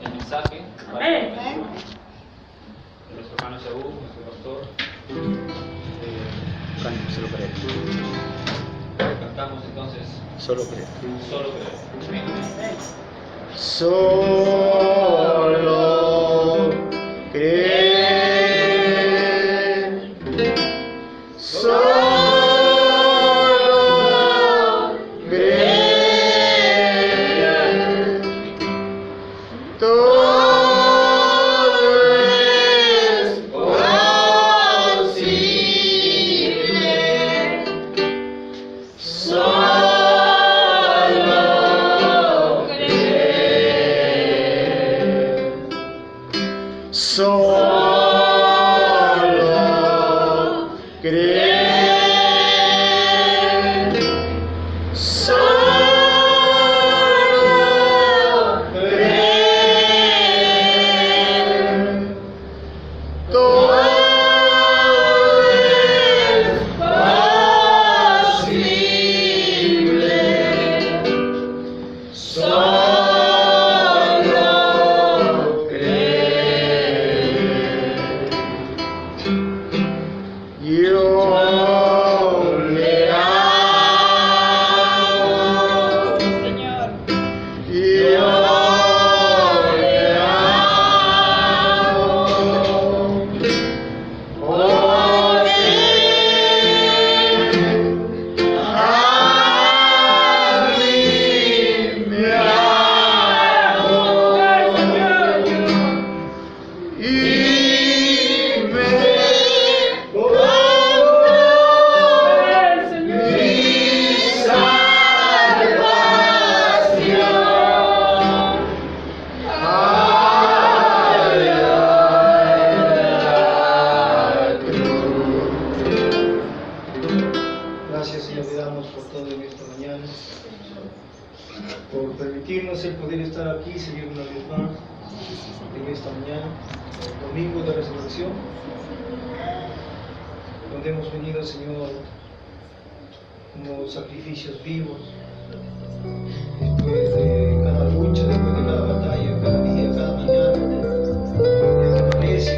el mensaje para nuestro hermano Saúl, nuestro pastor. Solo creer. Cantamos entonces. Solo creer. Solo creer. Amén. Solo creer. Solo creer. Todo es posible. Solo creer. Solo creer. Solo creer. Todo es posible. Solo creer. Yo le amo. Señor. Yo le amo. Porque a mí me amó y me compró mi salvación. Ay, la cruz. Gracias, Señor, le damos por todo en esta mañana, por permitirnos el poder estar aquí, Señor, una vez más, en esta mañana, el domingo de resurrección, donde hemos venido, Señor, como sacrificios vivos, después de cada lucha, después de cada batalla, cada día, cada mañana, desde que amanece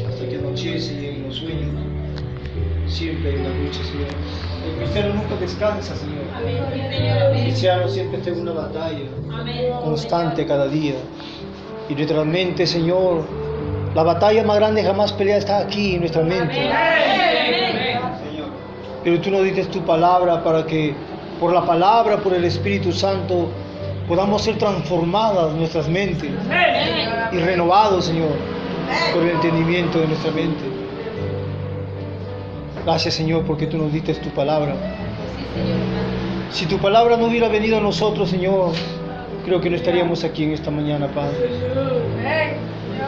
hasta que anochece y en los sueños. Siempre hay una lucha, Señor. El cristiano nunca descansa, Señor. El cristiano siempre está en una batalla constante cada día. Y nuestra mente, Señor, la batalla más grande jamás pelea está aquí en nuestra mente. Pero tú nos dices tu palabra para que por la palabra, por el Espíritu Santo, podamos ser transformadas nuestras mentes y renovados, Señor, por el entendimiento de nuestra mente. Gracias, Señor, porque tú nos diste tu palabra. Si tu palabra no hubiera venido a nosotros, Señor, creo que no estaríamos aquí en esta mañana, Padre.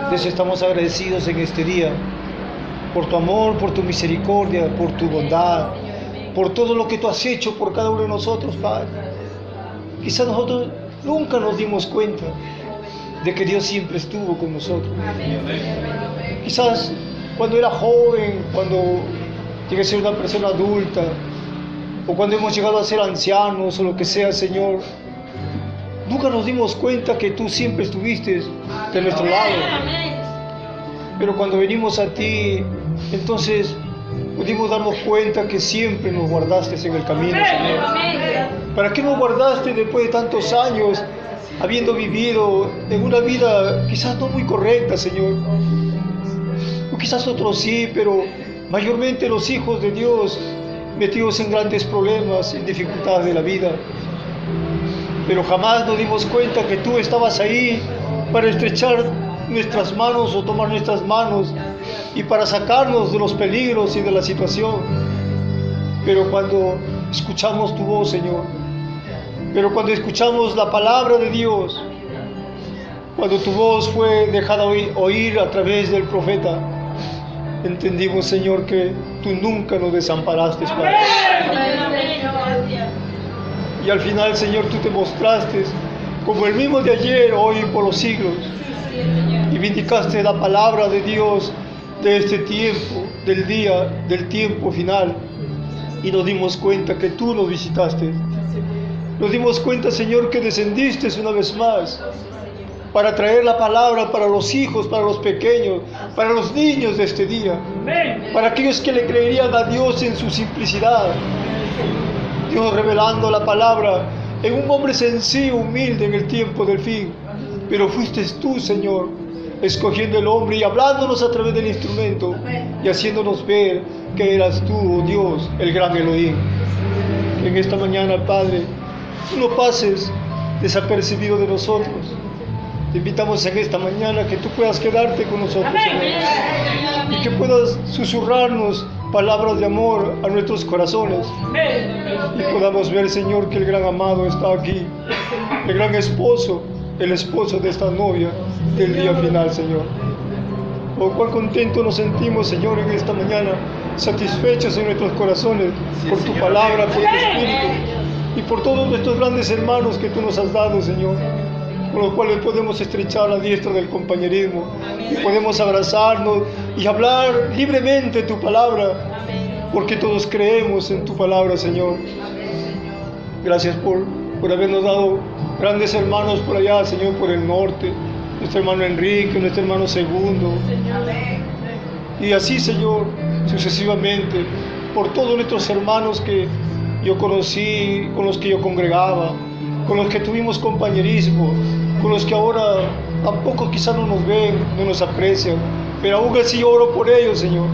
Entonces estamos agradecidos en este día por tu amor, por tu misericordia, por tu bondad, por todo lo que tú has hecho por cada uno de nosotros, Padre. Quizás nosotros nunca nos dimos cuenta de que Dios siempre estuvo con nosotros. Quizás cuando era joven, cuando llegué a ser una persona adulta, o cuando hemos llegado a ser ancianos, o lo que sea, Señor, nunca nos dimos cuenta que tú siempre estuviste de nuestro lado. Pero cuando venimos a ti, entonces pudimos darnos cuenta que siempre nos guardaste en el camino, Señor. ¿Para qué nos guardaste después de tantos años, habiendo vivido en una vida quizás no muy correcta, Señor? O quizás otros sí, pero mayormente los hijos de Dios metidos en grandes problemas, en dificultades de la vida. Pero jamás nos dimos cuenta que tú estabas ahí para estrechar nuestras manos o tomar nuestras manos y para sacarnos de los peligros y de la situación. Pero cuando escuchamos tu voz, Señor, pero cuando escuchamos la palabra de Dios, cuando tu voz fue dejada oír a través del profeta, entendimos, Señor, que tú nunca nos desamparaste, Padre. Y al final, Señor, tú te mostraste como el mismo de ayer, hoy y por los siglos. Y vindicaste la palabra de Dios de este tiempo, del día, del tiempo final. Y nos dimos cuenta que tú nos visitaste. Nos dimos cuenta, Señor, que descendiste una vez más para traer la palabra para los hijos, para los pequeños, para los niños de este día, para aquellos que le creerían a Dios en su simplicidad. Dios revelando la palabra en un hombre sencillo, humilde en el tiempo del fin. Pero fuiste tú, Señor, escogiendo el hombre y hablándonos a través del instrumento y haciéndonos ver que eras tú, oh Dios, el gran Elohim. En esta mañana, Padre, tú no pases desapercibido de nosotros. Te invitamos en esta mañana que tú puedas quedarte con nosotros, Señor, y que puedas susurrarnos palabras de amor a nuestros corazones y podamos ver, Señor, que el gran amado está aquí, el gran esposo, el esposo de esta novia del día final, Señor. Oh, cuán contentos nos sentimos, Señor, en esta mañana, satisfechos en nuestros corazones por tu palabra, por tu Espíritu y por todos nuestros grandes hermanos que tú nos has dado, Señor, con los cuales podemos estrechar la diestra del compañerismo y podemos abrazarnos y hablar libremente tu palabra, porque todos creemos en tu palabra, Señor. Gracias por habernos dado grandes hermanos por allá, Señor, por el norte, nuestro hermano Enrique, nuestro hermano Segundo, y así, Señor, sucesivamente, por todos nuestros hermanos que yo conocí, con los que yo congregaba, con los que tuvimos compañerismo, con los que ahora tampoco quizá no nos ven, no nos aprecian, pero aún así yo oro por ellos, Señor.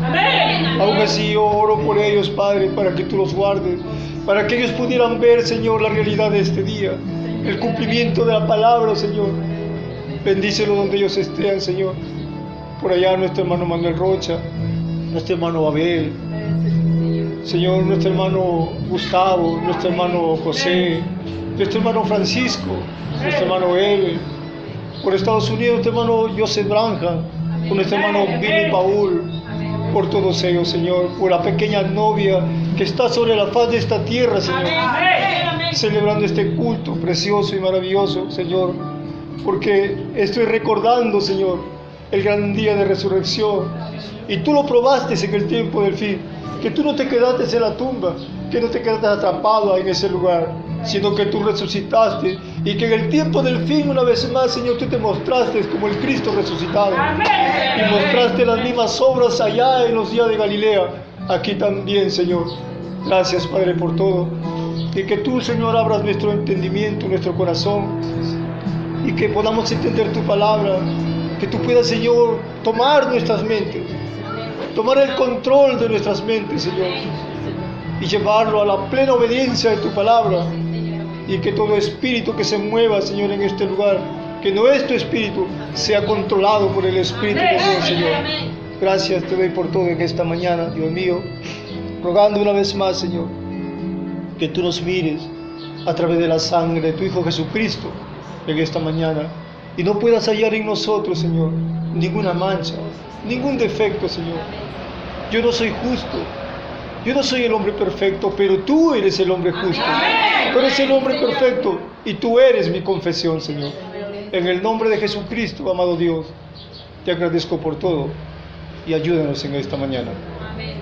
Aún así yo oro por ellos, Padre, para que tú los guardes, para que ellos pudieran ver, Señor, la realidad de este día, el cumplimiento de la palabra, Señor. Bendícelo donde ellos estén, Señor. Por allá nuestro hermano Manuel Rocha, nuestro hermano Abel, Señor, nuestro hermano Gustavo, nuestro hermano José, nuestro hermano Francisco, nuestro hermano Evel, por Estados Unidos, nuestro hermano Joseph Branja, por nuestro hermano Billy Paul, por todos ellos, Señor, por la pequeña novia que está sobre la faz de esta tierra, Señor, celebrando este culto precioso y maravilloso, Señor, porque estoy recordando, Señor, el gran día de resurrección, y tú lo probaste en el tiempo del fin, que tú no te quedaste en la tumba, que no te quedaste atrapado en ese lugar, sino que tú resucitaste y que en el tiempo del fin, una vez más, Señor, tú te mostraste como el Cristo resucitado. Y mostraste las mismas obras allá en los días de Galilea, aquí también, Señor. Gracias, Padre, por todo. Y que tú, Señor, abras nuestro entendimiento, nuestro corazón, y que podamos entender tu palabra, que tú puedas, Señor, tomar nuestras mentes, tomar el control de nuestras mentes, Señor, y llevarlo a la plena obediencia de tu palabra, y que todo espíritu que se mueva, Señor, en este lugar, que nuestro espíritu sea controlado por el Espíritu de Dios, Señor. Gracias te doy por todo en esta mañana, Dios mío, rogando una vez más, Señor, que tú nos mires a través de la sangre de tu Hijo Jesucristo en esta mañana, y no puedas hallar en nosotros, Señor, ninguna mancha, ningún defecto, Señor. Yo no soy justo, yo no soy el hombre perfecto, pero tú eres el hombre justo. Tú eres el hombre perfecto y tú eres mi confesión, Señor. En el nombre de Jesucristo, amado Dios, te agradezco por todo y ayúdanos en esta mañana.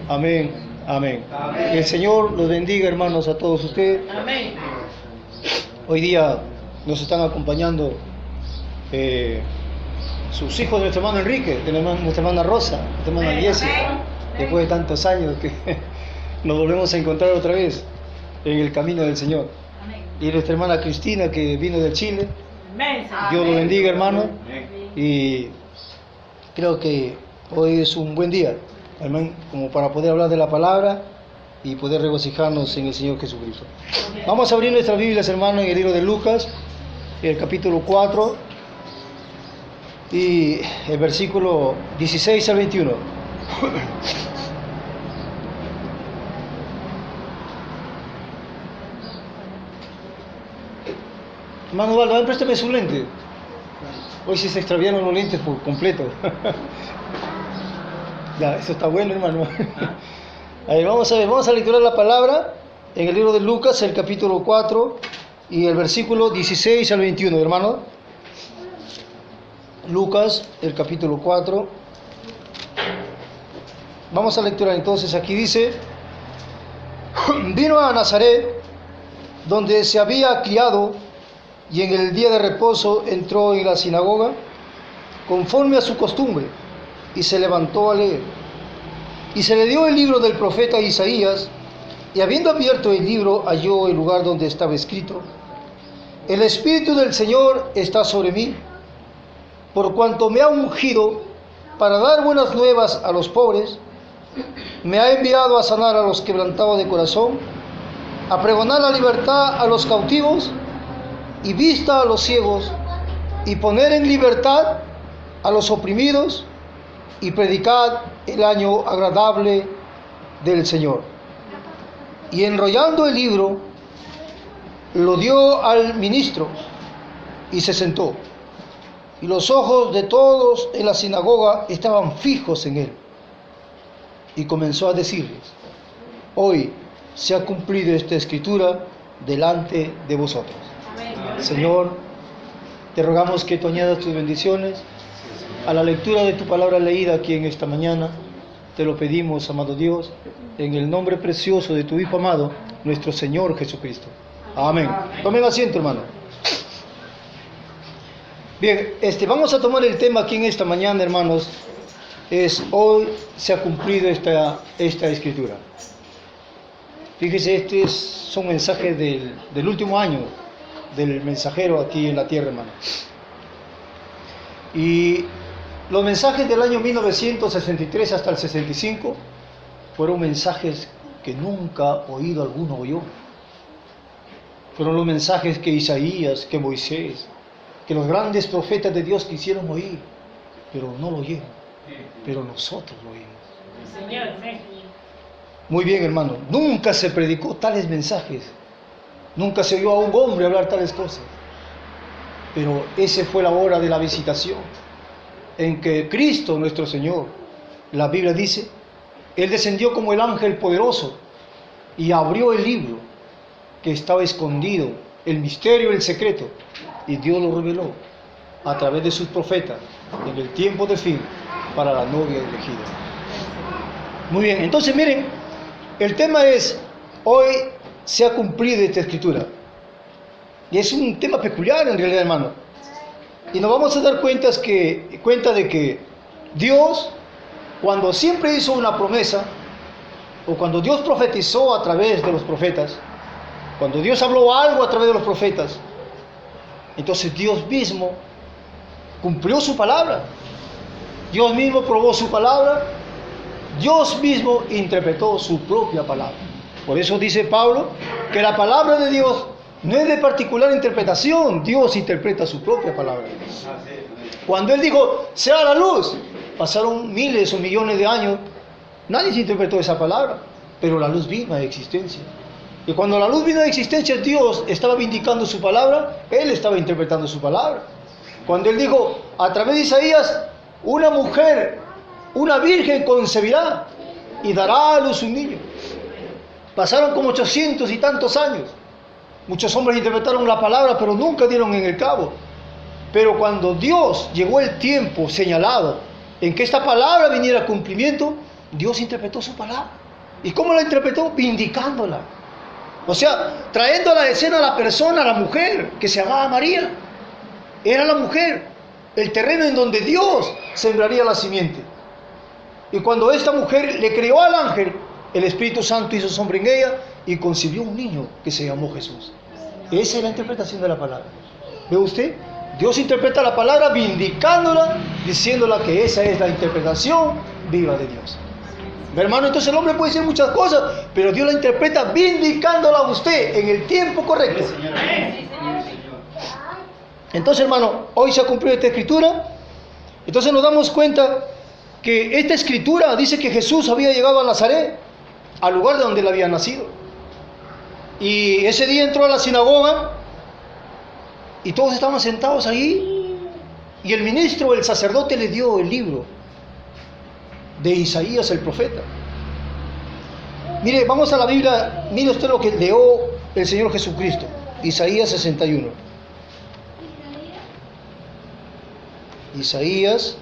Amén, amén. El Señor los bendiga, hermanos, a todos ustedes. Hoy día nos están acompañando sus hijos de nuestro hermano Enrique, de nuestra hermana Rosa, nuestra hermana Jessica, después de tantos años que nos volvemos a encontrar otra vez en el camino del Señor. Y nuestra hermana Cristina, que vino de Chile. Dios lo bendiga, hermano. Y creo que hoy es un buen día, hermano, como para poder hablar de la palabra y poder regocijarnos en el Señor Jesucristo. Vamos a abrir nuestras Biblias, hermano, en el libro de Lucas, el capítulo 4 y el versículo 16 al 21. Hermano Valdo, préstame su lente. Hoy sí se extraviaron los lentes por completo. Ya, eso está bueno, hermano. Ahí, vamos a lecturar la palabra en el libro de Lucas, el capítulo 4 y el versículo 16 al 21, hermano. Lucas, el capítulo 4. Vamos a lecturar entonces. Aquí dice: vino a Nazaret, donde se había criado, y en el día de reposo entró en la sinagoga, conforme a su costumbre, y se levantó a leer. Y se le dio el libro del profeta Isaías, y habiendo abierto el libro, halló el lugar donde estaba escrito: El Espíritu del Señor está sobre mí, por cuanto me ha ungido para dar buenas nuevas a los pobres, me ha enviado a sanar a los quebrantados de corazón, a pregonar la libertad a los cautivos y vista a los ciegos, y poner en libertad a los oprimidos, y predicar el año agradable del Señor. Y enrollando el libro, lo dio al ministro y se sentó. Y los ojos de todos en la sinagoga estaban fijos en él. Y comenzó a decirles: hoy se ha cumplido esta escritura delante de vosotros. Amén. Señor, te rogamos que tú añadas tus bendiciones a la lectura de tu palabra leída aquí en esta mañana. Te lo pedimos, amado Dios, en el nombre precioso de tu Hijo amado, nuestro Señor Jesucristo. Amén. Tomen asiento, hermano. Bien, vamos a tomar el tema aquí en esta mañana, hermanos. Hoy se ha cumplido esta escritura. Fíjese, son mensajes del último año del mensajero aquí en la tierra, hermano. Y los mensajes del año 1963 hasta el 65 fueron mensajes que nunca oído alguno oyó. Fueron los mensajes que Isaías, que Moisés, que los grandes profetas de Dios quisieron oír, pero no lo oyeron. Pero nosotros lo oímos. Muy bien, hermano. Nunca se predicó tales mensajes. Nunca se oyó a un hombre hablar tales cosas. Pero esa fue la hora de la visitación, en que Cristo, nuestro Señor, la Biblia dice, Él descendió como el ángel poderoso y abrió el libro que estaba escondido, el misterio, el secreto, y Dios lo reveló a través de sus profetas en el tiempo de fin para la novia elegida. Muy bien, entonces miren, el tema es: hoy se ha cumplido esta escritura. Y es un tema peculiar en realidad, hermano. Y nos vamos a dar cuenta de que Dios, cuando siempre hizo una promesa, o cuando Dios profetizó a través de los profetas, cuando Dios habló algo a través de los profetas, entonces Dios mismo cumplió su palabra. Dios mismo probó su palabra. Dios mismo interpretó su propia palabra. Por eso dice Pablo que la palabra de Dios no es de particular interpretación. Dios interpreta su propia palabra. Cuando Él dijo, sea la luz, pasaron miles o millones de años, nadie se interpretó esa palabra, pero la luz vino a existencia. Y cuando la luz vino a existencia, Dios estaba vindicando su palabra, Él estaba interpretando su palabra. Cuando Él dijo, a través de Isaías, una mujer, una virgen concebirá y dará a luz un niño. Pasaron como 800 y tantos años. Muchos hombres interpretaron la palabra, pero nunca dieron en el clavo. Pero cuando Dios llegó el tiempo señalado en que esta palabra viniera a cumplimiento, Dios interpretó su palabra. ¿Y cómo la interpretó? Vindicándola. O sea, trayendo a la escena a la persona, a la mujer, que se llamaba María. Era la mujer, el terreno en donde Dios sembraría la simiente. Y cuando esta mujer le creó al ángel, el Espíritu Santo hizo sombra en ella y concibió un niño que se llamó Jesús. Esa es la interpretación de la palabra. ¿Ve usted? Dios interpreta la palabra vindicándola, diciéndola que esa es la interpretación viva de Dios. ¿Ve, hermano? Entonces el hombre puede decir muchas cosas, pero Dios la interpreta vindicándola a usted en el tiempo correcto. Entonces, hermano, hoy se ha cumplido esta escritura. Entonces nos damos cuenta que esta escritura dice que Jesús había llegado a Nazaret, al lugar de donde él había nacido. Y ese día entró a la sinagoga y todos estaban sentados ahí. Y el ministro, el sacerdote, le dio el libro de Isaías el profeta. Mire, vamos a la Biblia. Mire usted lo que leó el Señor Jesucristo. Isaías 61. Isaías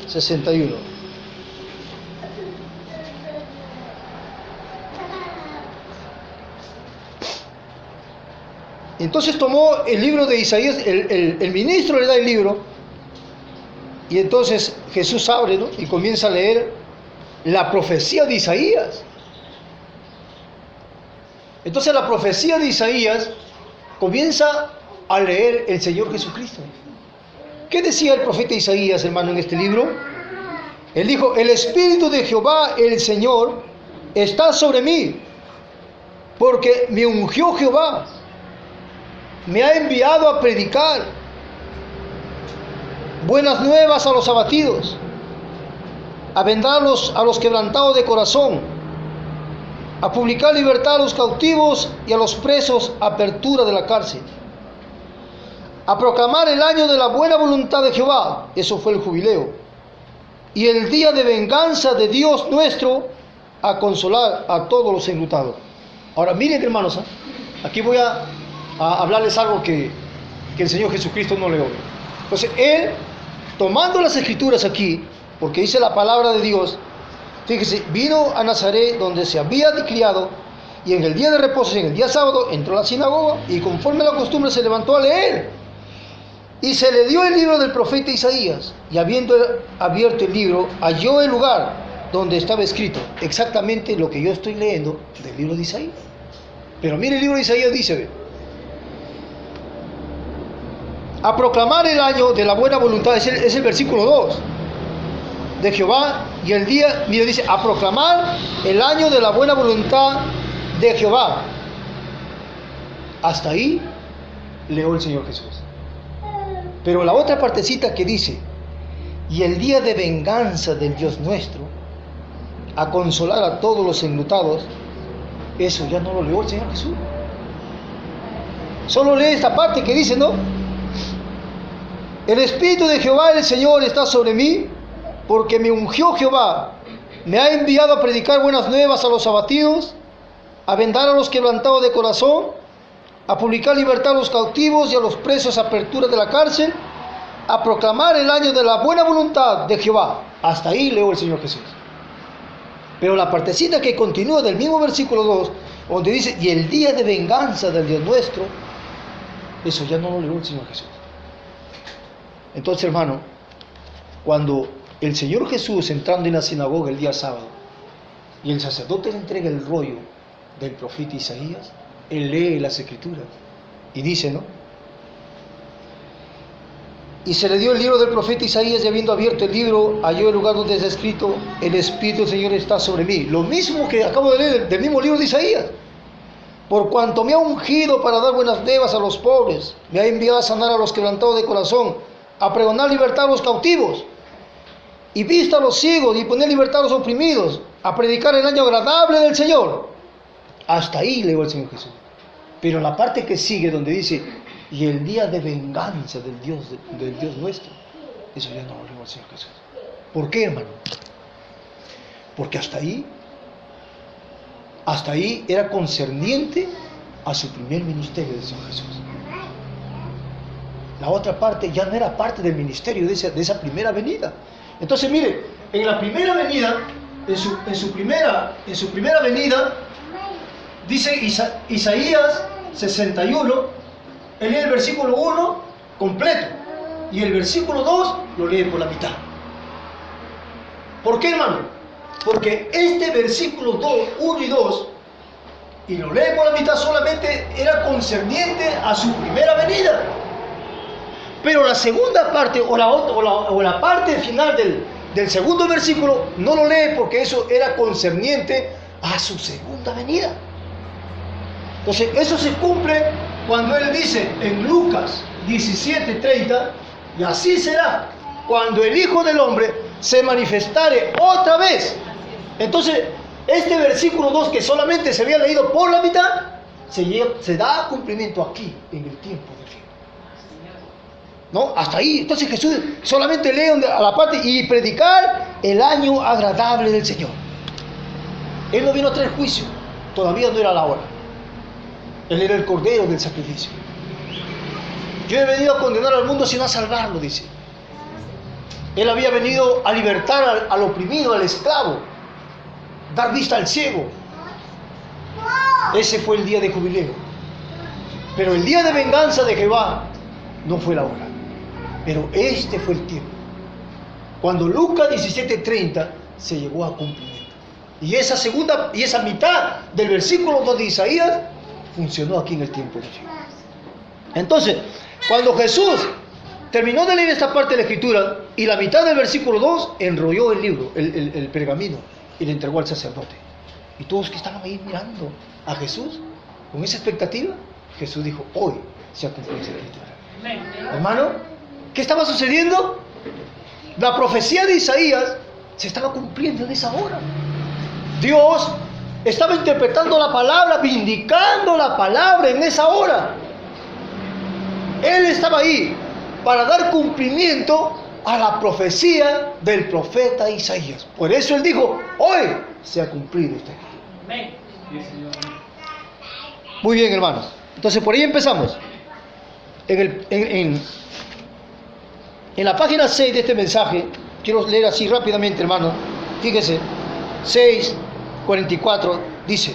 61. Entonces tomó el libro de Isaías, el ministro le da el libro, y entonces Jesús abre, ¿no? Y comienza a leer la profecía de Isaías. Entonces la profecía de Isaías comienza a leer el Señor Jesucristo. ¿Qué decía el profeta Isaías, hermano, en este libro? Él dijo: el Espíritu de Jehová, el Señor, está sobre mí, porque me ungió Jehová, me ha enviado a predicar buenas nuevas a los abatidos, a vendar a los quebrantados de corazón, a publicar libertad a los cautivos y a los presos, apertura de la cárcel, a proclamar el año de la buena voluntad de Jehová, eso fue el jubileo, y el día de venganza de Dios nuestro, a consolar a todos los enlutados. Ahora miren, hermanos, aquí voy a hablarles algo que el Señor Jesucristo no le oye. Entonces Él, tomando las escrituras aquí, porque dice la palabra de Dios, fíjese, vino a Nazaret donde se había criado, y en el día de reposo, en el día sábado, entró a la sinagoga y conforme a la costumbre se levantó a leer. Y se le dio el libro del profeta Isaías, y habiendo abierto el libro, halló el lugar donde estaba escrito exactamente lo que yo estoy leyendo del libro de Isaías. Pero mire, el libro de Isaías dice: a proclamar el año de la buena voluntad, es el versículo 2 de Jehová, y el día, mire, dice: a proclamar el año de la buena voluntad de Jehová. Hasta ahí leo el Señor Jesús. Pero la otra partecita que dice: y el día de venganza del Dios nuestro, a consolar a todos los enlutados, eso ya no lo leo el Señor Jesús. Solo lee esta parte que dice, ¿no? El Espíritu de Jehová el Señor está sobre mí, porque me ungió Jehová, me ha enviado a predicar buenas nuevas a los abatidos, a vendar a los quebrantados de corazón, a publicar libertad a los cautivos y a los presos, apertura de la cárcel, a proclamar el año de la buena voluntad de Jehová. Hasta ahí leo el Señor Jesús. Pero la partecita que continúa del mismo versículo 2, donde dice: y el día de venganza del Dios nuestro, eso ya no lo leo el Señor Jesús. Entonces, hermano, cuando el Señor Jesús, entrando en la sinagoga el día sábado, y el sacerdote le entrega el rollo del profeta Isaías, él lee las escrituras y dice, ¿no? Y se le dio el libro del profeta Isaías, y habiendo abierto el libro, halló el lugar donde está escrito: el Espíritu del Señor está sobre mí. Lo mismo que acabo de leer del mismo libro de Isaías. Por cuanto me ha ungido para dar buenas nuevas a los pobres, me ha enviado a sanar a los quebrantados de corazón, a pregonar libertad a los cautivos, y vista a los ciegos, y poner libertad a los oprimidos, a predicar el año agradable del Señor. Hasta ahí leo el Señor Jesús. Pero la parte que sigue, donde dice: y el día de venganza del Dios nuestro, eso ya no lo leo el Señor Jesús. ¿Por qué, hermano? Porque hasta ahí era concerniente a su primer ministerio del Señor Jesús. La otra parte ya no era parte del ministerio de esa primera venida. Entonces, mire, en la primera venida, en su primera venida, dice Isaías 61, él lee el versículo 1 completo, y el versículo 2 lo lee por la mitad. ¿Por qué, hermano? Porque este versículo 1 y 2, y lo lee por la mitad, solamente era concerniente a su primera venida. Pero la segunda parte, o la parte final del segundo versículo, no lo lee, porque eso era concerniente a su segunda venida. Entonces, eso se cumple cuando Él dice en Lucas 17:30: y así será cuando el Hijo del Hombre se manifestare otra vez. Entonces, este versículo 2, que solamente se había leído por la mitad, se da cumplimiento aquí, en el tiempo del fin. ¿No? Hasta ahí. Entonces Jesús solamente lee a la parte: y predicar el año agradable del Señor. Él no vino a traer juicio, todavía no era la hora. Él era el cordero del sacrificio. Yo he venido a condenar al mundo, sino a salvarlo, dice. Él había venido a libertar al oprimido, al esclavo, dar vista al ciego. Ese fue el día de jubileo. Pero el día de venganza de Jehová no fue la hora. Pero este fue el tiempo. Cuando Lucas 17:30 se llegó a cumplimiento. Y esa mitad del versículo 2 de Isaías funcionó aquí en el tiempo de Dios. Entonces, cuando Jesús terminó de leer esta parte de la Escritura y la mitad del versículo 2, enrolló el libro, el pergamino, y le entregó al sacerdote. Y todos que estaban ahí mirando a Jesús con esa expectativa, Jesús dijo: hoy se ha cumplido esa Escritura. Hermano, ¿qué estaba sucediendo? La profecía de Isaías se estaba cumpliendo en esa hora. Dios estaba interpretando la palabra, vindicando la palabra en esa hora. Él estaba ahí para dar cumplimiento a la profecía del profeta Isaías. Por eso él dijo: hoy se ha cumplido esta Escritura. Muy bien, hermanos. Entonces por ahí empezamos. En la página 6 de este mensaje, quiero leer así rápidamente, hermano. Fíjese, 6:44 dice: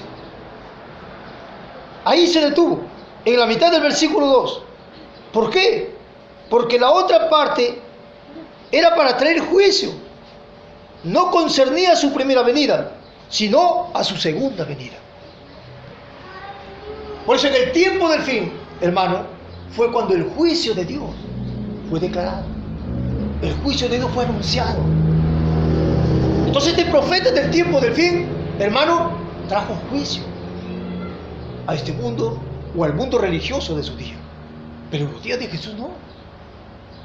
ahí se detuvo, en la mitad del versículo 2. ¿Por qué? Porque la otra parte era para traer juicio. No concernía a su primera venida, sino a su segunda venida. Por eso en el tiempo del fin, hermano, fue cuando el juicio de Dios fue declarado. El juicio de Dios fue anunciado. Entonces este profeta del tiempo del fin, hermano, trajo juicio a este mundo o al mundo religioso de su día. Pero en los días de Jesús no.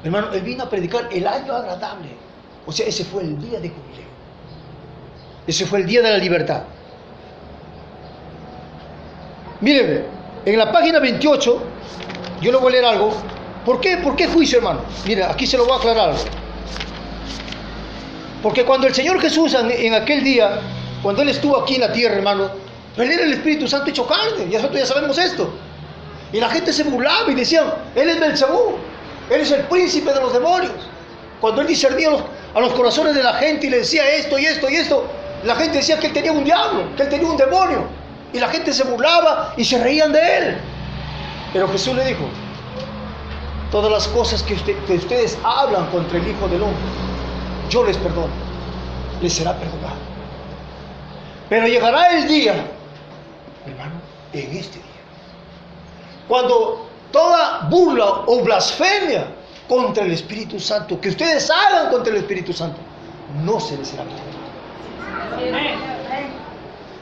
Hermano, él vino a predicar el año agradable. O sea, ese fue el día de jubileo. Ese fue el día de la libertad. Mírenme, en la página 28, yo le voy a leer algo. ¿Por qué? ¿Por qué juicio, hermano? Mira, aquí se lo voy a aclarar algo. Porque cuando el Señor Jesús en aquel día, cuando Él estuvo aquí en la tierra, hermano, Él era el Espíritu Santo hecho carne. Y nosotros ya sabemos esto. Y la gente se burlaba y decían: Él es Belcebú, Él es el príncipe de los demonios. Cuando Él discernía a los corazones de la gente y le decía esto y esto y esto, la gente decía que Él tenía un diablo, que Él tenía un demonio. Y la gente se burlaba y se reían de Él. Pero Jesús le dijo: todas las cosas que ustedes hablan contra el Hijo del Hombre, yo les perdono, les será perdonado. Pero llegará el día, hermano, en este día, cuando toda burla o blasfemia contra el Espíritu Santo que ustedes hagan contra el Espíritu Santo, no se les será perdonado.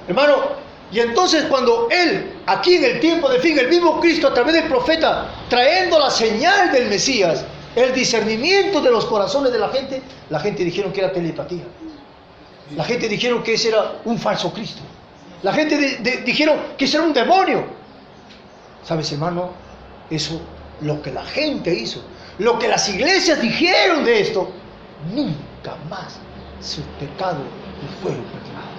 Hermano, y entonces cuando Él, aquí en el tiempo de fin, el mismo Cristo a través del profeta, trayendo la señal del Mesías, el discernimiento de los corazones de la gente dijeron que era telepatía. La gente dijeron que ese era un falso Cristo. La gente dijeron que ese era un demonio. ¿Sabes, hermano? Eso, lo que la gente hizo, lo que las iglesias dijeron de esto, nunca más su pecado fue perdonado.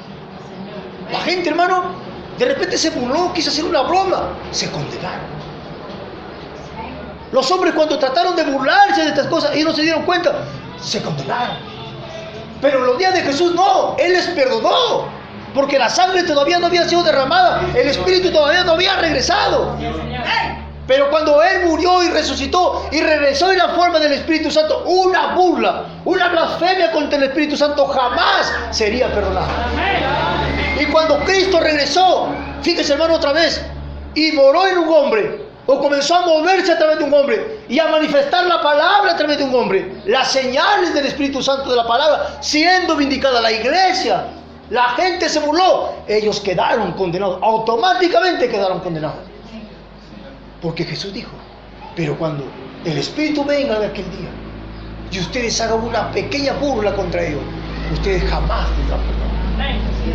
La gente, hermano, de repente se burló, quiso hacer una broma, se condenaron. Los hombres, cuando trataron de burlarse de estas cosas, ellos no se dieron cuenta, se condenaron. Pero en los días de Jesús no, Él les perdonó, porque la sangre todavía no había sido derramada, el Espíritu todavía no había regresado. Pero cuando Él murió y resucitó y regresó en la forma del Espíritu Santo, una burla, una blasfemia contra el Espíritu Santo jamás sería perdonada. Y cuando Cristo regresó, fíjese, hermano, otra vez, y moró en un hombre, o comenzó a moverse a través de un hombre, y a manifestar la palabra a través de un hombre, las señales del Espíritu Santo de la palabra, siendo vindicada la iglesia, la gente se burló, ellos quedaron condenados, automáticamente quedaron condenados. Porque Jesús dijo: pero cuando el Espíritu venga de aquel día, y ustedes hagan una pequeña burla contra ellos, ustedes jamás tendrán perdón.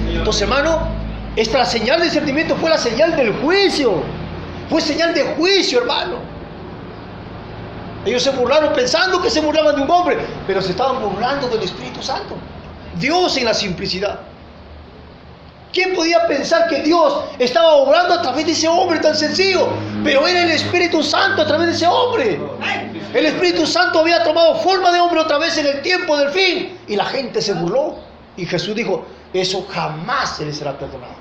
Entonces, hermano, esta señal de discernimiento fue la señal del juicio. Fue señal de juicio, hermano. Ellos se burlaron pensando que se burlaban de un hombre, pero se estaban burlando del Espíritu Santo. Dios en la simplicidad. ¿Quién podía pensar que Dios estaba obrando a través de ese hombre tan sencillo? Pero era el Espíritu Santo a través de ese hombre. El Espíritu Santo había tomado forma de hombre otra vez en el tiempo del fin. Y la gente se burló. Y Jesús dijo: eso jamás se les será perdonado.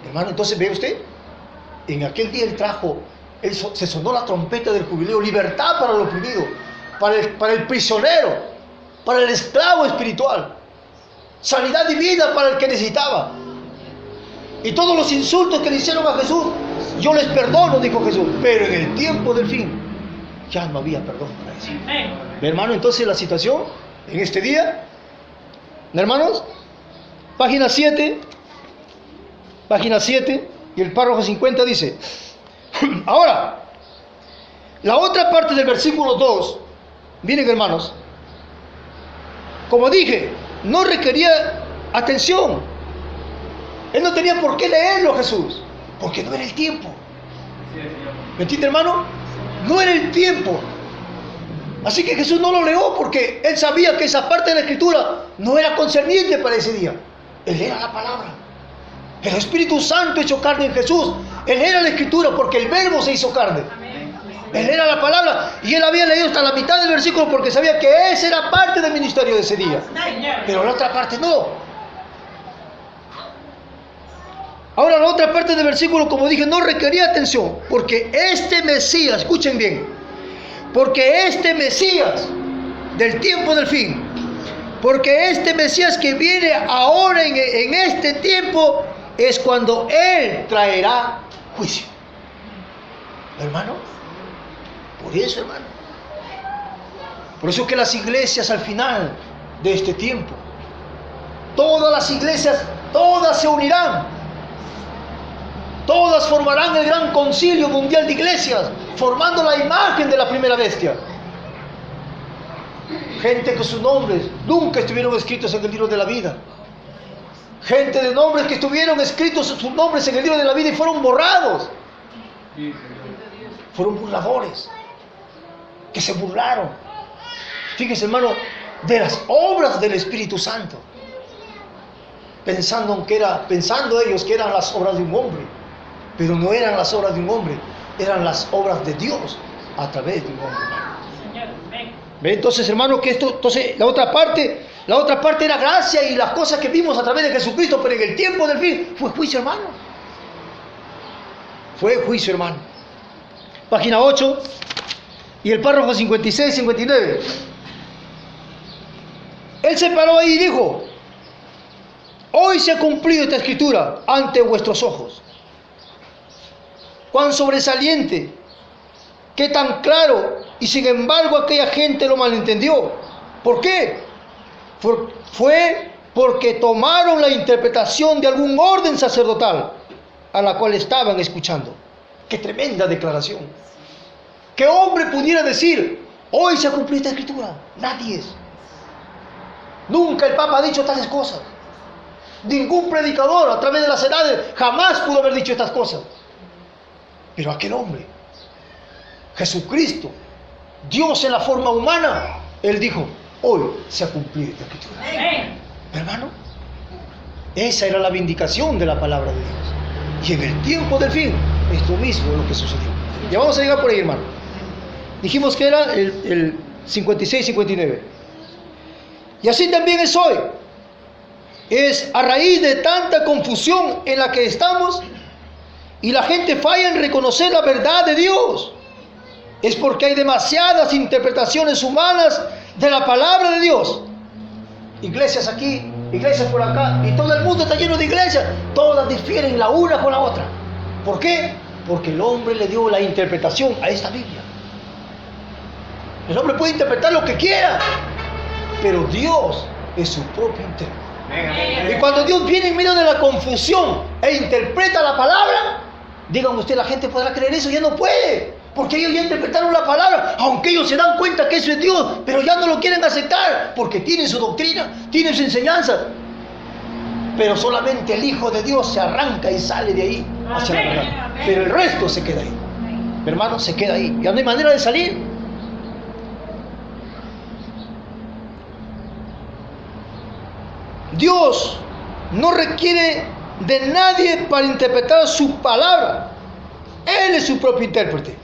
Hermano, entonces ve usted, en aquel día Él trajo se sonó la trompeta del jubileo, libertad para el oprimido, para el prisionero, para el esclavo espiritual, sanidad divina para el que necesitaba. Y todos los insultos que le hicieron a Jesús, yo les perdono, dijo Jesús, pero en el tiempo del fin ya no había perdón para eso. ¿Ve, hermano? Entonces la situación en este día, hermanos, página 7 y el párrafo 50 dice: ahora, la otra parte del versículo 2, miren, hermanos, como dije, no requería atención. Él no tenía por qué leerlo, Jesús, porque no era el tiempo. ¿Me entiende, hermano? No era el tiempo. Así que Jesús no lo leyó porque él sabía que esa parte de la Escritura no era concerniente para ese día. Él era la palabra. El Espíritu Santo hecho carne en Jesús. Él era la Escritura porque el Verbo se hizo carne. Él era la palabra. Y él había leído hasta la mitad del versículo porque sabía que esa era parte del ministerio de ese día. Pero la otra parte no. Ahora la otra parte del versículo, como dije, no requería atención, porque este Mesías, escuchen bien, porque este Mesías del tiempo del fin, porque este Mesías que viene ahora en este tiempo, es cuando Él traerá juicio. Hermano, por eso, hermano. Por eso que las iglesias al final de este tiempo, todas las iglesias, todas se unirán. Todas formarán el gran concilio mundial de iglesias, formando la imagen de la primera bestia. Gente que sus nombres nunca estuvieron escritos en el libro de la vida. Gente de nombres que estuvieron escritos sus nombres en el libro de la vida y fueron borrados. Fueron burladores, que se burlaron. Fíjense, hermano, de las obras del Espíritu Santo. Pensando ellos que eran las obras de un hombre. Pero no eran las obras de un hombre, eran las obras de Dios a través de un hombre. ¿Ve? Entonces, hermano, que entonces la otra parte era gracia y las cosas que vimos a través de Jesucristo, pero en el tiempo del fin fue juicio, hermano. Fue juicio, hermano. Página 8 y el párrafo 56 y 59. Él se paró ahí y dijo: hoy se ha cumplido esta escritura ante vuestros ojos. Cuán sobresaliente, qué tan claro, y sin embargo aquella gente lo malentendió. ¿Por qué? Fue porque tomaron la interpretación de algún orden sacerdotal a la cual estaban escuchando. ¡Qué tremenda declaración! ¿Qué hombre pudiera decir, hoy se ha cumplido esta escritura? Nadie es. Nunca el Papa ha dicho tales cosas. Ningún predicador a través de las edades jamás pudo haber dicho estas cosas. Pero aquel hombre, Jesucristo, Dios en la forma humana, Él dijo, hoy se ha cumplido esta escritura. Hermano, esa era la vindicación de la palabra de Dios. Y en el tiempo del fin, es lo mismo lo que sucedió. Ya vamos a llegar por ahí, hermano. Dijimos que era el 56-59. Y así también es hoy. Es a raíz de tanta confusión en la que estamos y la gente falla en reconocer la verdad de Dios. Es porque hay demasiadas interpretaciones humanas de la palabra de Dios. Iglesias aquí, iglesias por acá, y todo el mundo está lleno de iglesias. Todas difieren la una con la otra. ¿Por qué? Porque el hombre le dio la interpretación a esta Biblia. El hombre puede interpretar lo que quiera, pero Dios es su propio intérprete. Y cuando Dios viene en medio de la confusión e interpreta la palabra, díganme usted, ¿la gente podrá creer eso? Ya no puede, porque ellos ya interpretaron la palabra, aunque ellos se dan cuenta que eso es Dios, pero ya no lo quieren aceptar, porque tienen su doctrina, tienen su enseñanza. Pero solamente el Hijo de Dios se arranca y sale de ahí hacia la verdad. Pero el resto se queda ahí. Hermano, se queda ahí. Ya no hay manera de salir. Dios no requiere de nadie para interpretar su palabra. Él es su propio intérprete.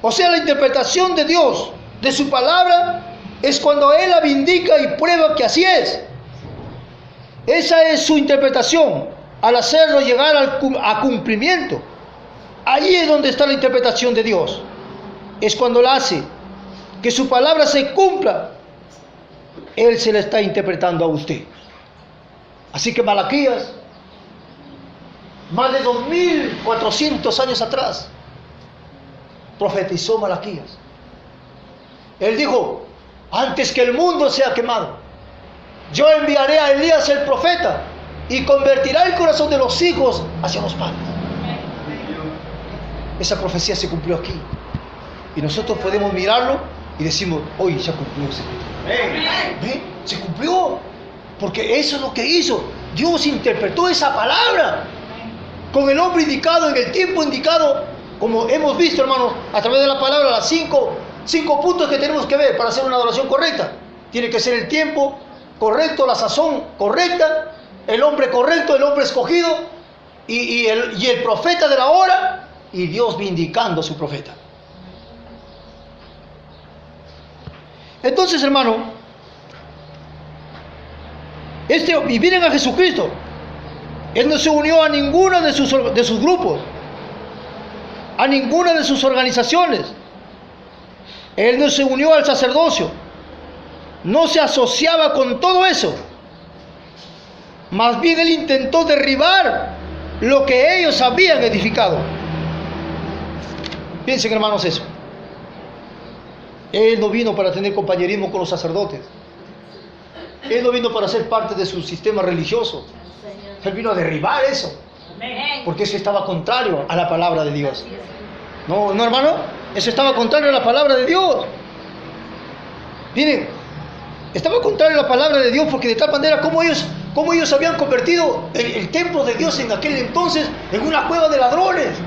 O sea, la interpretación de Dios, de su palabra, es cuando Él la vindica y prueba que así es. Esa es su interpretación al hacerlo llegar a cumplimiento. Ahí es donde está la interpretación de Dios. Es cuando Él hace que su palabra se cumpla. Él se la está interpretando a usted. Así que Malaquías, más de 2400 años atrás, profetizó Malaquías. Él dijo: antes que el mundo sea quemado, yo enviaré a Elías el profeta y convertirá el corazón de los hijos hacia los padres. Esa profecía se cumplió aquí. Y nosotros podemos mirarlo y decimos: hoy ya cumplió. ¿Ve? Se cumplió. Porque eso es lo que hizo. Dios interpretó esa palabra con el hombre indicado, en el tiempo indicado. Como hemos visto, hermanos, a través de la palabra, las cinco puntos que tenemos que ver para hacer una adoración correcta. Tiene que ser el tiempo correcto, la sazón correcta, el hombre correcto, el hombre escogido y el profeta de la hora, y Dios vindicando a su profeta. Entonces, hermano, y miren a Jesucristo. Él no se unió a ninguno de sus grupos, a ninguna de sus organizaciones. Él no se unió al sacerdocio, no se asociaba con todo eso. Más bien Él intentó derribar lo que ellos habían edificado. Piensen, hermanos, eso. Él no vino para tener compañerismo con los sacerdotes. Él no vino para ser parte de su sistema religioso. Él vino a derribar eso, porque eso estaba contrario a la palabra de Dios. No, hermano, eso estaba contrario a la palabra de Dios. Miren, estaba contrario a la palabra de Dios, porque de tal manera como ellos habían convertido el templo de Dios en aquel entonces en una cueva de ladrones,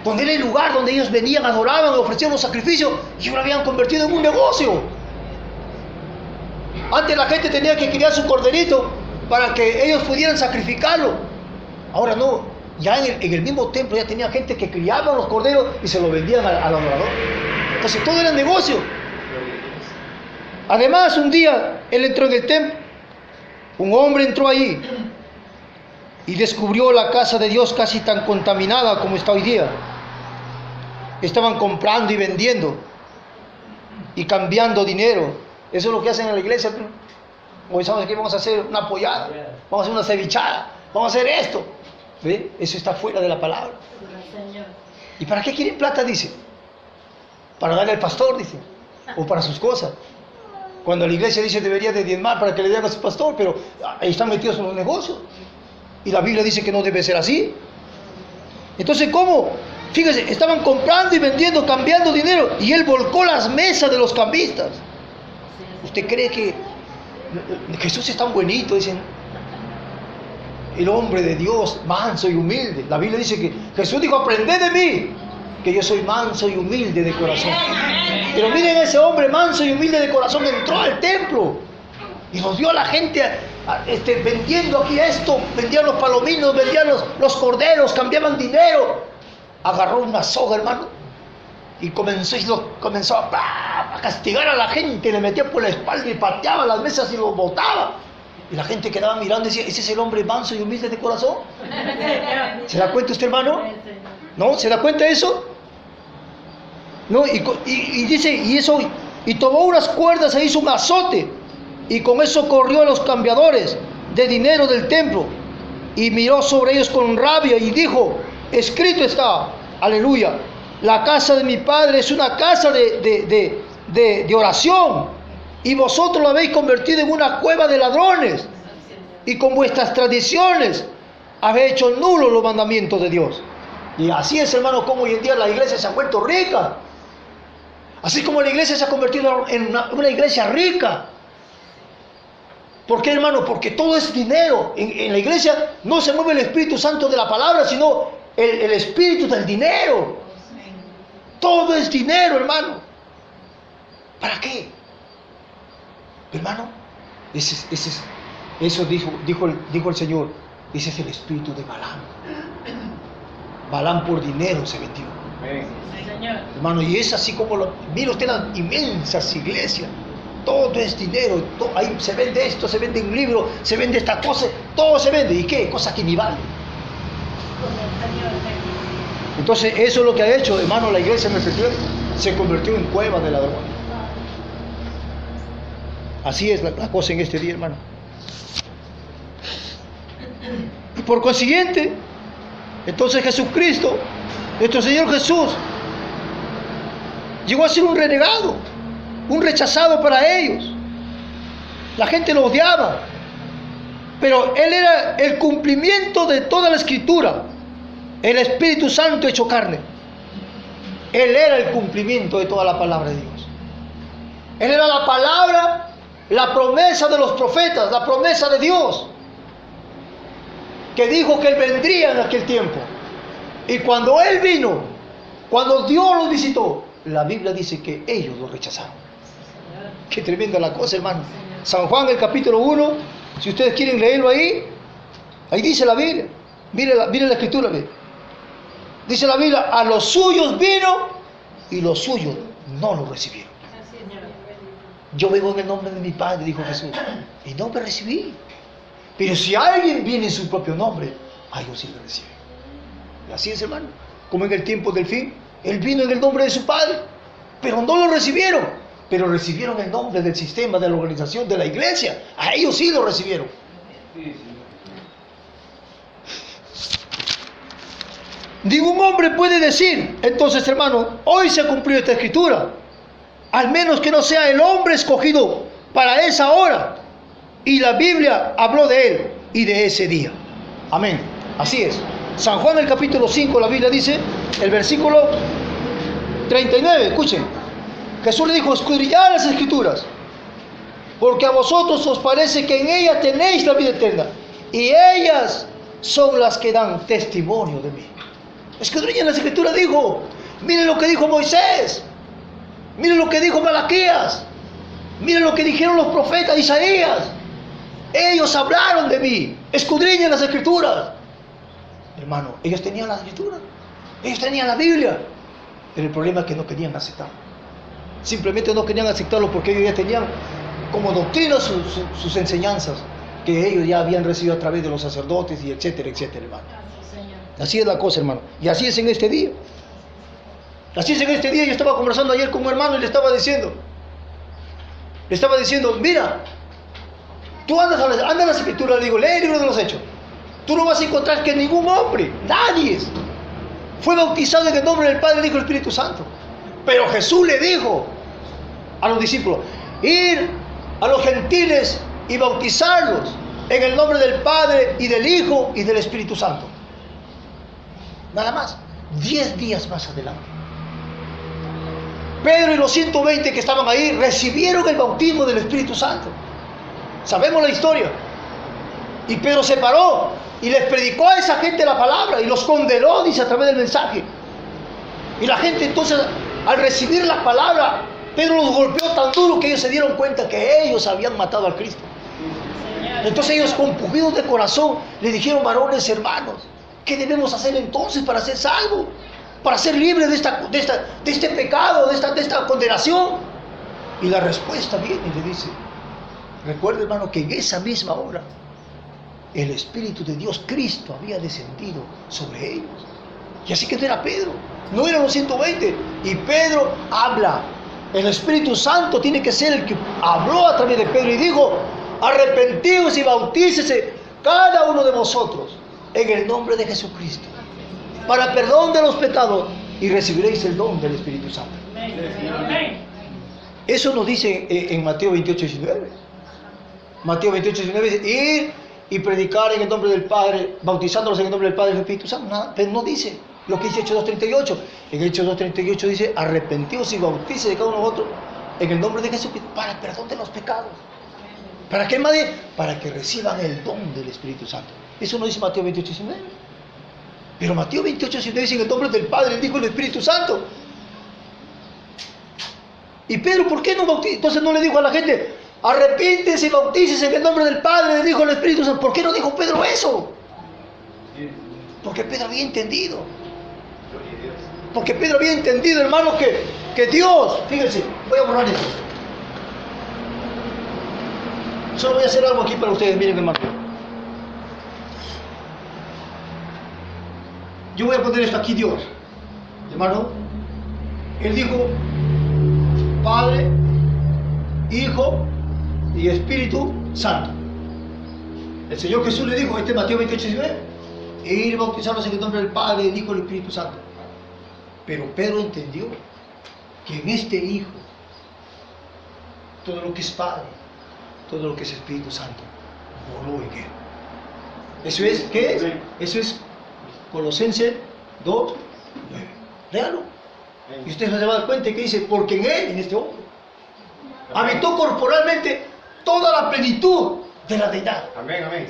donde era el lugar donde ellos venían, adoraban, ofrecían los sacrificios, y ellos lo habían convertido en un negocio. Antes la gente tenía que criar su corderito para que ellos pudieran sacrificarlo. Ahora no, ya en el mismo templo ya tenía gente que criaba los corderos y se los vendían al adorador. Entonces todo era negocio. Además, un día él entró en el templo, un hombre entró allí y descubrió la casa de Dios casi tan contaminada como está hoy día. Estaban comprando y vendiendo y cambiando dinero. Eso es lo que hacen en la iglesia. Hoy sabemos que vamos a hacer una pollada, vamos a hacer una cevichada, vamos a hacer esto. ¿Ve? Eso está fuera de la palabra. ¿Y para qué quieren plata? Dice. Para darle al pastor, dice. O para sus cosas. Cuando la iglesia dice debería de diezmar para que le den a su pastor, pero ahí están metidos en los negocios. Y la Biblia dice que no debe ser así. Entonces, ¿cómo? Fíjense, estaban comprando y vendiendo, cambiando dinero, y él volcó las mesas de los cambistas. ¿Usted cree que Jesús es tan bonito? Dicen, el hombre de Dios, manso y humilde. La Biblia dice que Jesús dijo: aprended de mí, que yo soy manso y humilde de corazón. Pero miren, ese hombre manso y humilde de corazón entró al templo y nos dio a la gente vendiendo aquí esto, vendían los palominos, vendían los corderos, cambiaban dinero. Agarró una soga, hermano, y comenzó a castigar a la gente, le metía por la espalda y pateaba las mesas y los botaba. Y la gente quedaba mirando y decía: ¿ese es el hombre manso y humilde de corazón? ¿Se da cuenta usted, hermano? ¿No? ¿Se da cuenta de eso? ¿No? Y dice, y tomó unas cuerdas e hizo un azote, y con eso corrió a los cambiadores de dinero del templo, y miró sobre ellos con rabia y dijo: escrito está, aleluya, la casa de mi padre es una casa de oración, y vosotros la habéis convertido en una cueva de ladrones, y con vuestras tradiciones habéis hecho nulos los mandamientos de Dios. Y así es, hermano, como hoy en día la iglesia se ha vuelto rica. Así como la iglesia se ha convertido en una iglesia rica. ¿Por qué, hermano? Porque todo es dinero. En la iglesia no se mueve el Espíritu Santo de la palabra, sino el espíritu del dinero. Todo es dinero, hermano. ¿Para qué? Hermano, eso dijo el Señor. Ese es el espíritu de Balaam. Balaam por dinero se vendió. Hermano, y es así como mira usted las inmensas iglesias. Todo es dinero. Ahí se vende esto, se vende un libro, se vende esta cosa, todo se vende. ¿Y qué? Cosa que ni vale. Entonces eso es lo que ha hecho, hermano, la iglesia en este tiempo. Se convirtió en cueva de ladrones. Así es la cosa en este día, hermano. Y por consiguiente, entonces Jesucristo, nuestro Señor Jesús, llegó a ser un renegado, un rechazado para ellos. La gente lo odiaba, pero Él era el cumplimiento de toda la Escritura, el Espíritu Santo hecho carne. Él era el cumplimiento de toda la palabra de Dios. Él era la palabra, la promesa de los profetas, la promesa de Dios, que dijo que Él vendría en aquel tiempo. Y cuando Él vino, cuando Dios los visitó, la Biblia dice que ellos lo rechazaron. Qué tremenda la cosa, hermano. San Juan, el capítulo 1, si ustedes quieren leerlo ahí dice la Biblia. Miren la escritura, miren. Dice la Biblia, a los suyos vino y los suyos no lo recibieron. Yo vengo en el nombre de mi Padre, dijo Jesús, y no me recibí. Pero si alguien viene en su propio nombre, a ellos sí le reciben. Y así es, hermano. Como en el tiempo del fin, Él vino en el nombre de su Padre, pero no lo recibieron. Pero recibieron el nombre del sistema, de la organización, de la iglesia. A ellos sí lo recibieron. Ningún hombre puede decir, entonces, hermano, hoy se cumplió esta escritura, al menos que no sea el hombre escogido para esa hora. Y la Biblia habló de él y de ese día. Amén. Así es. San Juan, el capítulo 5, la Biblia dice, el versículo 39, escuchen. Jesús le dijo, escudriñad las escrituras, porque a vosotros os parece que en ellas tenéis la vida eterna, y ellas son las que dan testimonio de mí. Escudriñen las escrituras, dijo. Miren lo que dijo Moisés, miren lo que dijo Malaquías, miren lo que dijeron los profetas, Isaías. Ellos hablaron de mí. Escudriñen las escrituras. Hermano, ellos tenían la escritura, ellos tenían la Biblia, pero el problema es que no querían aceptarlo. Simplemente no querían aceptarlo porque ellos ya tenían como doctrina sus enseñanzas que ellos ya habían recibido a través de los sacerdotes y etcétera, etcétera, hermano. Así es la cosa, hermano. Y así es en este día. Así es en este día. Yo estaba conversando ayer con un hermano y le estaba diciendo, mira, tú andas a las escrituras, le digo, lee el libro de los Hechos. Tú no vas a encontrar que ningún hombre, nadie, fue bautizado en el nombre del Padre, Hijo y Espíritu Santo. Pero Jesús le dijo a los discípulos, ir a los gentiles y bautizarlos en el nombre del Padre y del Hijo y del Espíritu Santo. Nada más. 10 días más adelante, Pedro y los 120 que estaban ahí recibieron el bautismo del Espíritu Santo. Sabemos la historia. Y Pedro se paró y les predicó a esa gente la palabra y los condenó, dice, a través del mensaje. Y la gente entonces, al recibir la palabra, Pedro los golpeó tan duro que ellos se dieron cuenta que ellos habían matado al Cristo. Entonces ellos, compungidos de corazón, le dijeron, varones, hermanos, ¿qué debemos hacer entonces para ser salvos? Para ser libres de este pecado, de esta condenación. Y la respuesta viene y le dice, recuerda, hermano, que en esa misma hora el Espíritu de Dios, Cristo, había descendido sobre ellos. Y así que no era Pedro, no eran los 120. Y Pedro habla. El Espíritu Santo tiene que ser el que habló a través de Pedro y dijo, arrepentíos y bautícese cada uno de vosotros en el nombre de Jesucristo para perdón de los pecados y recibiréis el don del Espíritu Santo. Eso nos dice en Mateo 28:19. Mateo 28:19 dice, ir y predicar en el nombre del Padre, bautizándolos en el nombre del Padre y del Espíritu Santo. Nada, pero no dice lo que dice Hechos 2:38. En Hechos 2:38 dice, arrepentíos y bautícese de cada uno de vosotros en el nombre de Jesucristo para el perdón de los pecados. ¿Para qué, madre? Para que reciban el don del Espíritu Santo. Eso no dice Mateo 28:19. Pero Mateo 28:19 dice, en el nombre del Padre, el Hijo y el Espíritu Santo. Y Pedro, ¿por qué no bautiza? Entonces no le dijo a la gente, arrepíntense y bautícense en el nombre del Padre, del Hijo y del Espíritu Santo. ¿Por qué no dijo Pedro eso? Porque Pedro había entendido. Porque Pedro había entendido, hermanos, que Dios, fíjense, voy a borrar esto. Solo voy a hacer algo aquí para ustedes, miren, hermano. Yo voy a poner esto aquí, Dios. hermano, Él dijo, Padre, Hijo y Espíritu Santo. El Señor Jesús le dijo, Mateo 28:19, e ir bautizados en el nombre del Padre, del Hijo y del Espíritu Santo. Pero Pedro entendió que en este Hijo, todo lo que es Padre, todo lo que es Espíritu Santo, moró en Él. Eso es, ¿qué es? Eso es Colosenses 2:9. Léalo. Y ustedes se van a dar cuenta que dice, porque en Él, en este hombre, habitó corporalmente toda la plenitud de la deidad. Amén, amén.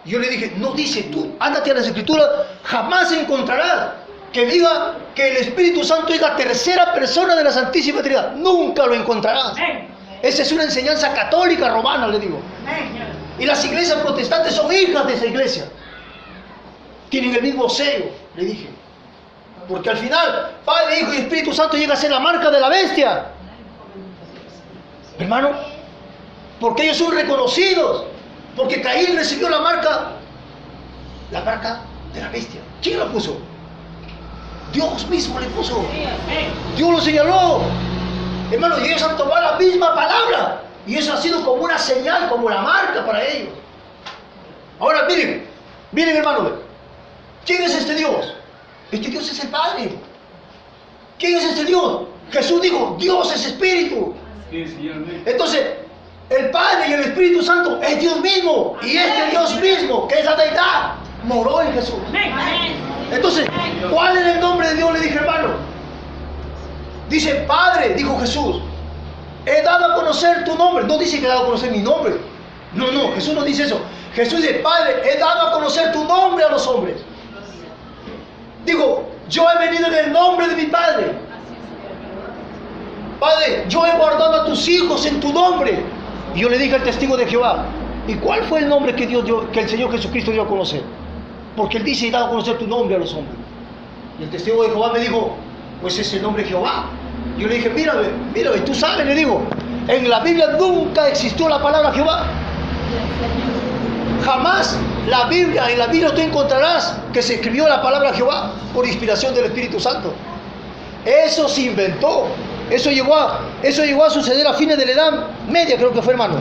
Y yo le dije, no dice tú, ándate a las Escrituras, jamás encontrarás que diga que el Espíritu Santo es la tercera persona de la Santísima Trinidad. Nunca lo encontrarás. Esa es una enseñanza católica romana, le digo. Y las iglesias protestantes son hijas de esa iglesia. Tienen el mismo sello, le dije. Porque al final, Padre, Hijo y Espíritu Santo llega a ser la marca de la bestia. Hermano, porque ellos son reconocidos. Porque Caín recibió la marca de la bestia. ¿Quién la puso? Dios mismo le puso. Dios lo señaló. Hermano, y ellos han tomado la misma palabra. Y eso ha sido como una señal, como la marca para ellos. Ahora miren hermano, ¿quién es este Dios? Este Dios es el Padre. ¿Quién es este Dios? Jesús dijo, Dios es Espíritu. Entonces, el Padre y el Espíritu Santo es Dios mismo. Y este Dios mismo, que es la deidad, moró en Jesús. Entonces, ¿cuál es el nombre de Dios? Le dije, hermano. Dice, Padre, dijo Jesús, he dado a conocer tu nombre. No dice que he dado a conocer mi nombre. No, Jesús no dice eso. Jesús dice, Padre, he dado a conocer tu nombre a los hombres. Digo, yo he venido en el nombre de mi Padre. Padre, yo he guardado a tus hijos en tu nombre. Y yo le dije al testigo de Jehová, ¿y cuál fue el nombre que Dios dio, que el Señor Jesucristo dio a conocer? Porque Él dice, he dado a conocer tu nombre a los hombres. Y el testigo de Jehová me dijo, pues es el nombre de Jehová. Yo le dije, mírame, tú sabes, le digo, en la Biblia nunca existió la palabra Jehová. Jamás en la Biblia tú encontrarás que se escribió la palabra Jehová por inspiración del Espíritu Santo. Eso se inventó. Eso llegó a suceder a fines de la Edad Media, creo que fue, hermano.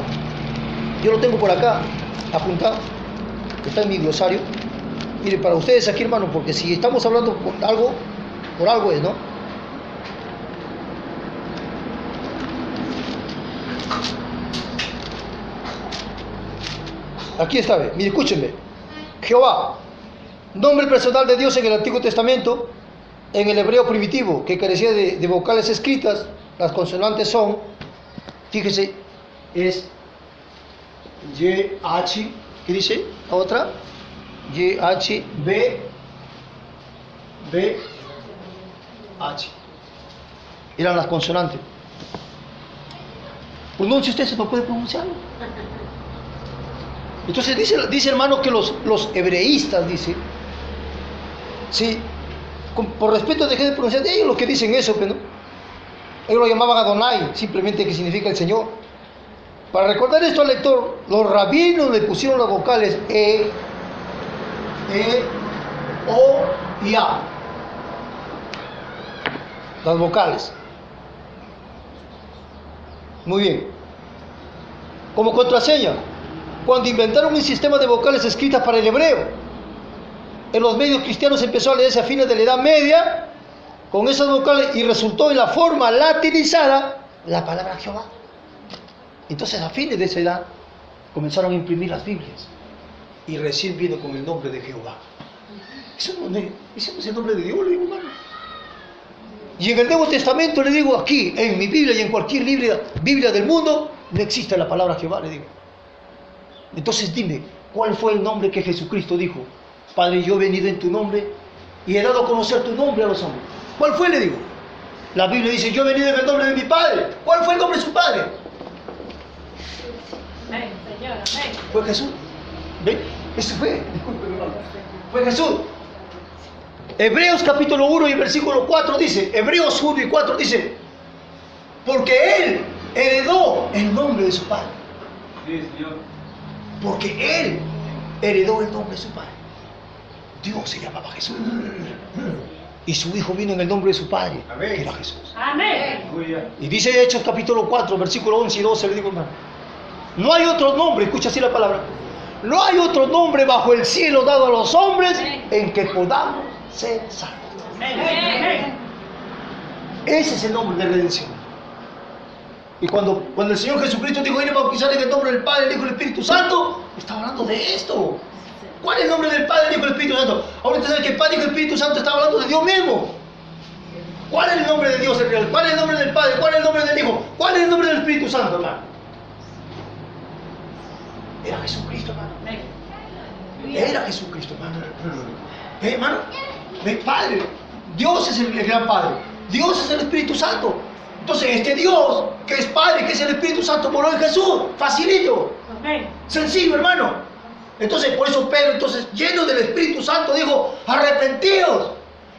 Yo lo tengo por acá, apuntado. Está en mi glosario. Mire, para ustedes aquí, hermano, porque si estamos hablando por algo es, ¿no? Aquí está, mire, escúchenme. Jehová, nombre personal de Dios en el Antiguo Testamento, en el hebreo primitivo, que carecía de vocales escritas, las consonantes son, fíjese, es YH, ¿qué dice? La otra, YH, B, H. Eran las consonantes. Pronuncia usted, se no puede pronunciarlo. Entonces dice hermano que los hebreístas, dice, sí, por respeto dejé de pronunciar de ellos los que dicen eso, pero no. Ellos lo llamaban Adonai, simplemente que significa el Señor. Para recordar esto al lector, los rabinos le pusieron las vocales E, O y A. Las vocales. Muy bien. Como contraseña, cuando inventaron un sistema de vocales escritas para el hebreo, en los medios cristianos empezó a leerse a fines de la Edad Media con esas vocales y resultó en la forma latinizada la palabra Jehová. Entonces a fines de esa edad comenzaron a imprimir las Biblias y recién vino con el nombre de Jehová. Eso no es el nombre de Dios, le digo, hermano. Y en el Nuevo Testamento, le digo, aquí, en mi Biblia y en cualquier Biblia del mundo, no existe la palabra Jehová, le digo. Entonces dime, ¿cuál fue el nombre que Jesucristo dijo? Padre, yo he venido en tu nombre y he dado a conocer tu nombre a los hombres. ¿Cuál fue, le digo? La Biblia dice, yo he venido en el nombre de mi Padre. ¿Cuál fue el nombre de su Padre? Amén, Señor, amén. Fue Jesús. ¿Ven? Eso fue. Disculpe, hermano. Fue Jesús. Hebreos capítulo 1 y versículo 4 dice, Hebreos 1 y 4 dice, porque Él heredó el nombre de su Padre. Sí, Señor. Porque Él heredó el nombre de su Padre. Dios se llamaba Jesús. y su Hijo vino en el nombre de su Padre, Amén. que era Jesús. Amén. Y dice Hechos capítulo 4, versículo 11 y 12, le digo, hermano, no hay otro nombre, escucha así la palabra, no hay otro nombre bajo el cielo dado a los hombres en que podamos ser salvos. Amén. Ese es el nombre de redención. Y cuando el Señor Jesucristo dijo, ir a bautizar en el nombre del Padre, del Hijo y del Espíritu Santo, estaba hablando de esto. ¿Cuál es el nombre del Padre, del Hijo y del Espíritu Santo? Ahora usted sabe que el Padre, Hijo y el Espíritu Santo está hablando de Dios mismo. ¿Cuál es el nombre de Dios en real? ¿Cuál es el nombre del Padre? ¿Cuál es el nombre del Hijo? ¿Cuál es el nombre del Espíritu Santo, hermano? Era Jesucristo, hermano. Era Jesucristo, hermano. ¿Ve, hermano? ¿Ve, Padre? Dios es el gran Padre. Dios es el Espíritu Santo. Entonces, este Dios, que es Padre, que es el Espíritu Santo, moró en Jesús. Facilito. Amén. Sencillo, hermano. Entonces, por eso Pedro, entonces, lleno del Espíritu Santo, dijo, arrepentíos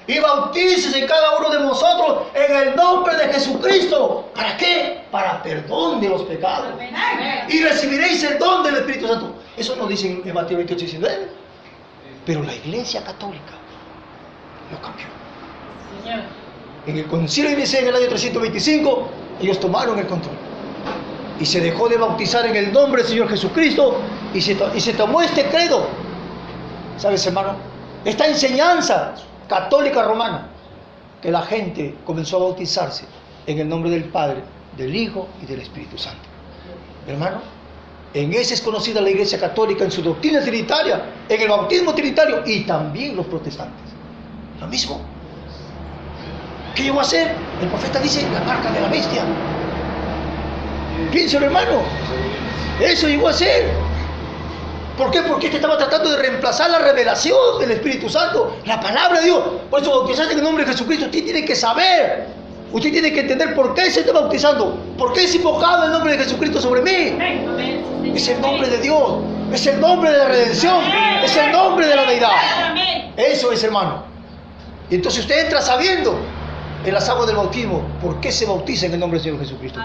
y bautícese cada uno de vosotros en el nombre de Jesucristo. ¿Para qué? Para perdón de los pecados. Y recibiréis el don del Espíritu Santo. Eso nos dice en Mateo 28, 19. Pero la Iglesia Católica lo cambió. Señor. En el concilio de Nicea en el año 325, ellos tomaron el control. Y se dejó de bautizar en el nombre del Señor Jesucristo y se tomó este credo. ¿Sabes, hermano? Esta enseñanza católica romana, que la gente comenzó a bautizarse en el nombre del Padre, del Hijo y del Espíritu Santo. Hermano, en ese es conocida la Iglesia Católica en su doctrina trinitaria, en el bautismo trinitario y también los protestantes. Lo mismo. ¿Qué llegó a ser? El profeta dice la marca de la bestia. Piénselo, hermano. Eso llegó a ser. ¿Por qué? Porque este estaba tratando de reemplazar la revelación del Espíritu Santo, la palabra de Dios. Por eso, bautizarse en el nombre de Jesucristo, usted tiene que saber. Usted tiene que entender por qué se está bautizando. ¿Por qué es invocado el nombre de Jesucristo sobre mí? Es el nombre de Dios. Es el nombre de la redención. Es el nombre de la deidad. Eso es, hermano. Y entonces usted entra sabiendo en las aguas del bautismo por qué se bautiza en el nombre del Señor Jesucristo.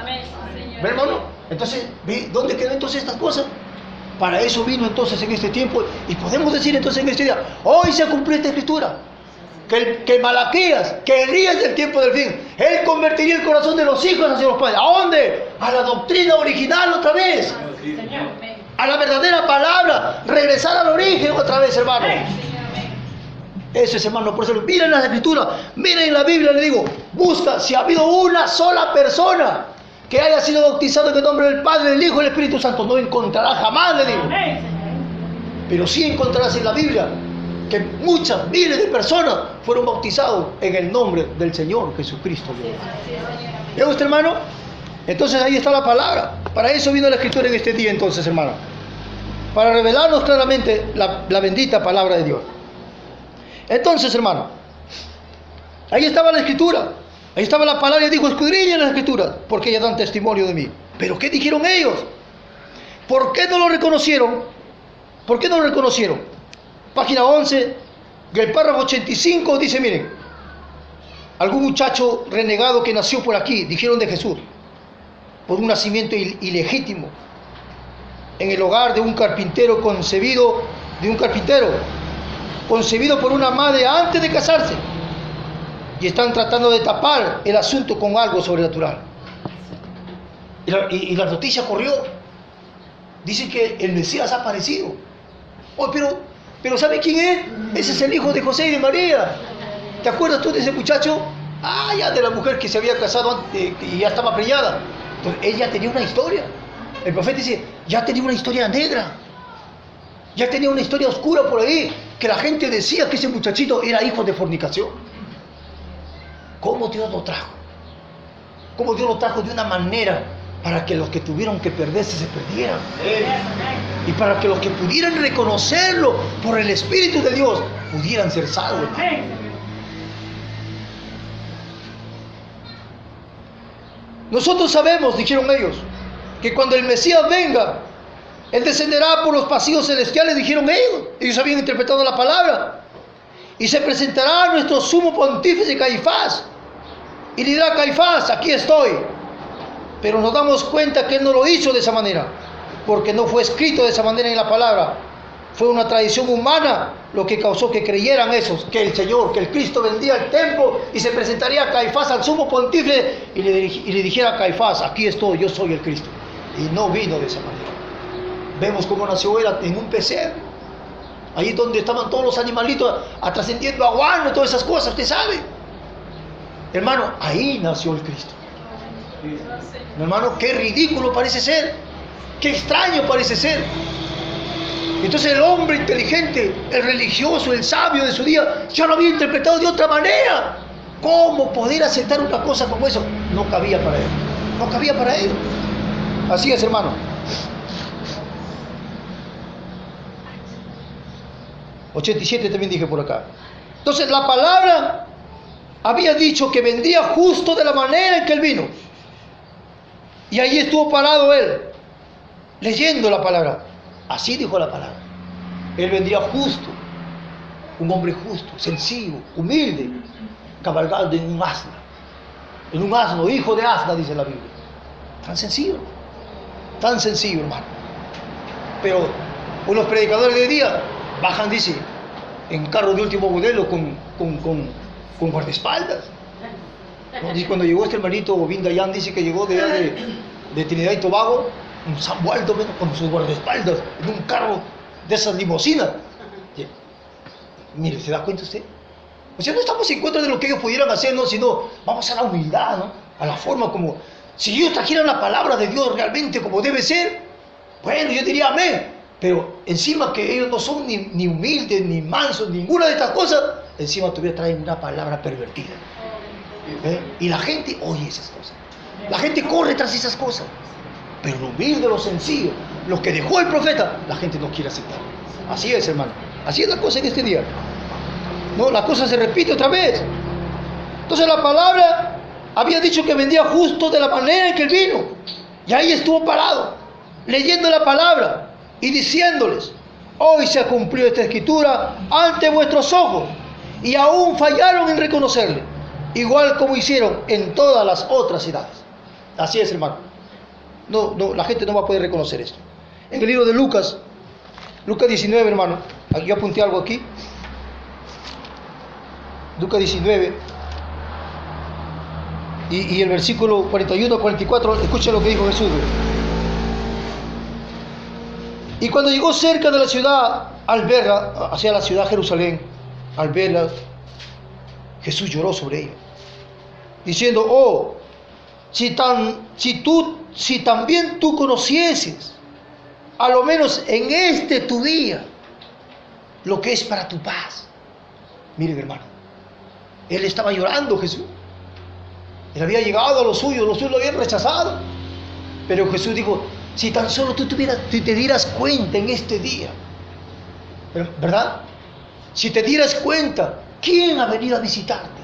¿Ve, hermano? Entonces, ¿ve dónde quedan entonces estas cosas? Para eso vino entonces en este tiempo. Y podemos decir entonces en este día, hoy se cumplió esta escritura. Que Malaquías, que Elías del tiempo del fin, él convertiría el corazón de los hijos hacia los padres. ¿A dónde? A la doctrina original otra vez. A la verdadera palabra. Regresar al origen otra vez, hermano. Eso es, hermano. Por eso miren las escrituras, miren la Biblia, le digo, busca si ha habido una sola persona que haya sido bautizado en el nombre del Padre, del Hijo y del Espíritu Santo. No encontrarás jamás, le digo. Pero sí encontrarás en la Biblia que muchas, miles de personas fueron bautizados en el nombre del Señor Jesucristo. ¿Ve usted, hermano? Entonces ahí está la palabra. Para eso vino la escritura en este día, entonces, hermano. Para revelarnos claramente la bendita palabra de Dios. Entonces, hermano, ahí estaba la escritura. Ahí estaba la palabra y dijo, escudriñen las escrituras, porque ellas dan testimonio de mí. ¿Pero qué dijeron ellos? ¿Por qué no lo reconocieron? ¿Por qué no lo reconocieron? Página 11, del párrafo 85, dice, miren, algún muchacho renegado que nació por aquí, dijeron de Jesús, por un nacimiento ilegítimo, en el hogar de un carpintero concebido por una madre antes de casarse, y están tratando de tapar el asunto con algo sobrenatural. Y la noticia corrió. Dicen que el Mesías ha aparecido. Oh, pero ¿sabe quién es? Ese es el hijo de José y de María. ¿Te acuerdas tú de ese muchacho? Ah, ya de la mujer que se había casado antes, y ya estaba preñada. Entonces, ella tenía una historia. El profeta dice, ya tenía una historia negra. Ya tenía una historia oscura por ahí, que la gente decía que ese muchachito era hijo de fornicación. ¿Cómo Dios lo trajo? ¿Cómo Dios lo trajo de una manera para que los que tuvieron que perderse se perdieran? Y para que los que pudieran reconocerlo por el Espíritu de Dios pudieran ser salvos. Nosotros sabemos, dijeron ellos, que cuando el Mesías venga, Él descenderá por los pasillos celestiales, dijeron ellos. Ellos habían interpretado la palabra. Y se presentará a nuestro sumo pontífice Caifás. Y dirá a Caifás, aquí estoy. Pero nos damos cuenta que Él no lo hizo de esa manera, porque no fue escrito de esa manera en la palabra. Fue una tradición humana lo que causó que creyeran esos, que el Señor, que el Cristo vendría al templo y se presentaría a Caifás, al sumo pontífice, y le dijera a Caifás, aquí estoy, yo soy el Cristo. Y no vino de esa manera. Vemos cómo nació él en un pesebre, ahí donde estaban todos los animalitos trascendiendo a guano, todas esas cosas, usted sabe. Hermano, ahí nació el Cristo. Hermano, qué ridículo parece ser, qué extraño parece ser. Entonces el hombre inteligente, el religioso, el sabio de su día, ya lo había interpretado de otra manera. ¿Cómo poder aceptar una cosa como eso? No cabía para él. No cabía para él. Así es, hermano. 87 también dije por acá. Entonces la palabra había dicho que vendría justo de la manera en que él vino. Y ahí estuvo parado él, leyendo la palabra. Así dijo la palabra. Él vendría justo, un hombre justo, sencillo, humilde, cabalgando en un asno, hijo de asna, dice la Biblia. Tan sencillo, hermano. Pero unos predicadores de hoy día bajan, dice, en carros de último modelo con guardaespaldas. ¿No? Dice, cuando llegó este hermanito Vindayan, dice que llegó de allá de Trinidad y Tobago, un San Waldo con sus guardaespaldas, en un carro de esas limusinas. Mire, ¿se da cuenta usted? O sea, no estamos en contra de lo que ellos pudieran hacer, ¿no? Sino vamos a la humildad, ¿no? A la forma como, si ellos trajeran la palabra de Dios realmente como debe ser, bueno, yo diría amén. Pero encima que ellos no son ni humildes, ni mansos, ninguna de estas cosas, encima todavía traen una palabra pervertida. Y la gente oye esas cosas. La gente corre tras esas cosas. Pero lo humilde, lo sencillo, lo que dejó el profeta, la gente no quiere aceptar. Así es, hermano. Así es la cosa en este día. No, la cosa se repite otra vez. Entonces la palabra había dicho que vendría justo de la manera en que él vino. Y ahí estuvo parado, leyendo la palabra y diciéndoles, hoy se ha cumplido esta escritura ante vuestros ojos. Y aún fallaron en reconocerle, igual como hicieron en todas las otras edades. Así es, hermano. No, la gente no va a poder reconocer esto. En el libro de Lucas 19, hermano, aquí yo apunté algo aquí. Lucas 19 y el versículo 41 44, escuchen lo que dijo Jesús. Y cuando llegó cerca de la ciudad, al verla, hacia la ciudad de Jerusalén, al verla, Jesús lloró sobre ella, diciendo, oh, si también tú conocieses, a lo menos en este tu día, lo que es para tu paz. Miren, hermano, él estaba llorando, Jesús. Él había llegado a los suyos lo habían rechazado. Pero Jesús dijo, si tan solo tú te dieras cuenta en este día, ¿verdad? Si te dieras cuenta, ¿quién ha venido a visitarte?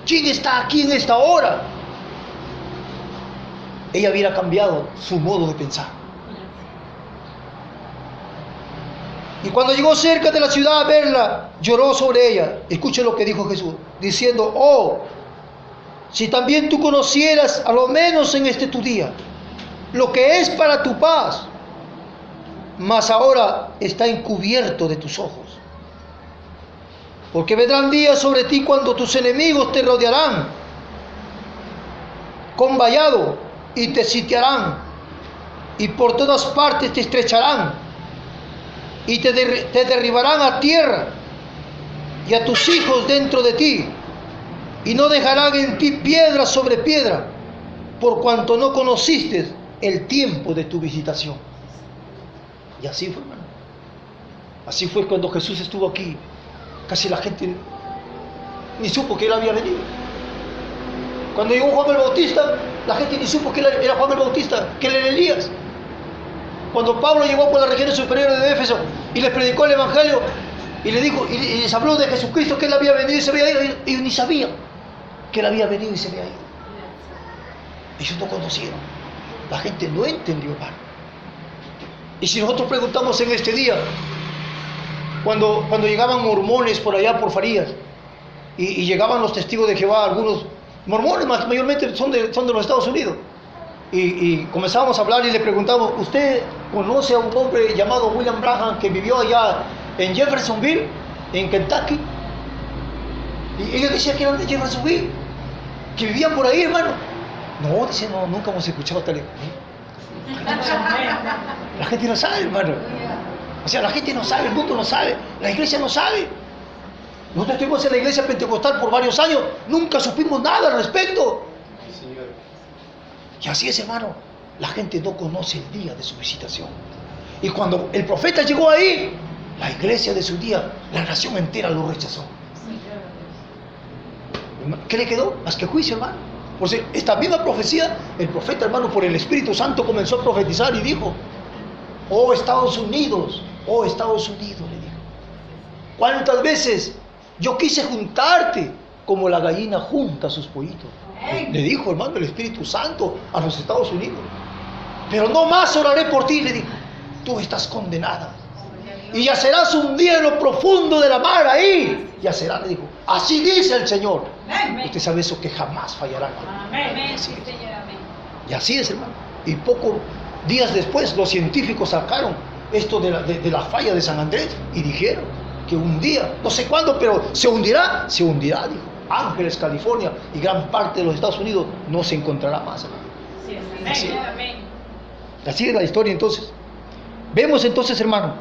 ¿Quién está aquí en esta hora? Ella hubiera cambiado su modo de pensar. Y cuando llegó cerca de la ciudad a verla, lloró sobre ella. Escuchen lo que dijo Jesús, diciendo, oh, si también tú conocieras, a lo menos en este tu día, lo que es para tu paz, mas ahora está encubierto de tus ojos. Porque vendrán días sobre ti cuando tus enemigos te rodearán con vallado y te sitiarán, y por todas partes te estrecharán, y te derribarán a tierra, y a tus hijos dentro de ti, y no dejarán en ti piedra sobre piedra, por cuanto no conociste el tiempo de tu visitación. Y así fue, hermano. Así fue cuando Jesús estuvo aquí. Casi la gente ni supo que él había venido. Cuando llegó Juan el Bautista, la gente ni supo que él era Juan el Bautista, que él era Elías. Cuando Pablo llegó por las regiones superiores de Éfeso y les predicó el Evangelio y les dijo, y les habló de Jesucristo, que él había venido y se había ido, ellos ni sabían que él había venido y se había ido. Ellos no conocieron. La gente no entendió, hermano. Y si nosotros preguntamos en este día, cuando llegaban mormones por allá por Farías y llegaban los testigos de Jehová, algunos mormones mayormente son de los Estados Unidos, y comenzábamos a hablar y le preguntamos, ¿usted conoce a un hombre llamado William Branham que vivió allá en Jeffersonville, en Kentucky? Y ellos decían que eran de Jeffersonville, que vivían por ahí, hermano. No, dice, no, nunca hemos escuchado tal. La gente no sabe, hermano. O sea, la gente no sabe, el mundo no sabe, la iglesia no sabe. Nosotros estuvimos en la iglesia pentecostal por varios años, nunca supimos nada al respecto. Y así es, hermano, la gente no conoce el día de su visitación. Y cuando el profeta llegó ahí, la iglesia de su día, la nación entera lo rechazó. ¿Qué le quedó? Más que juicio, hermano. Por si esta misma profecía, el profeta, hermano, por el Espíritu Santo comenzó a profetizar y dijo, oh Estados Unidos, le dijo, ¿cuántas veces yo quise juntarte como la gallina junta a sus pollitos? Le dijo, hermano, el Espíritu Santo a los Estados Unidos. Pero no más oraré por ti, le dijo. Tú estás condenada. Y yacerás un día en lo profundo de la mar, ahí yacerá, le dijo. Así dice el Señor. Usted sabe eso, que jamás fallará. Así es. Y así es, hermano. Y pocos días después los científicos sacaron esto de la falla de San Andrés y dijeron que un día, no sé cuándo, pero se hundirá, dijo. Ángeles, California y gran parte de los Estados Unidos no se encontrará más, hermano. Así es la historia. Entonces vemos entonces, hermano,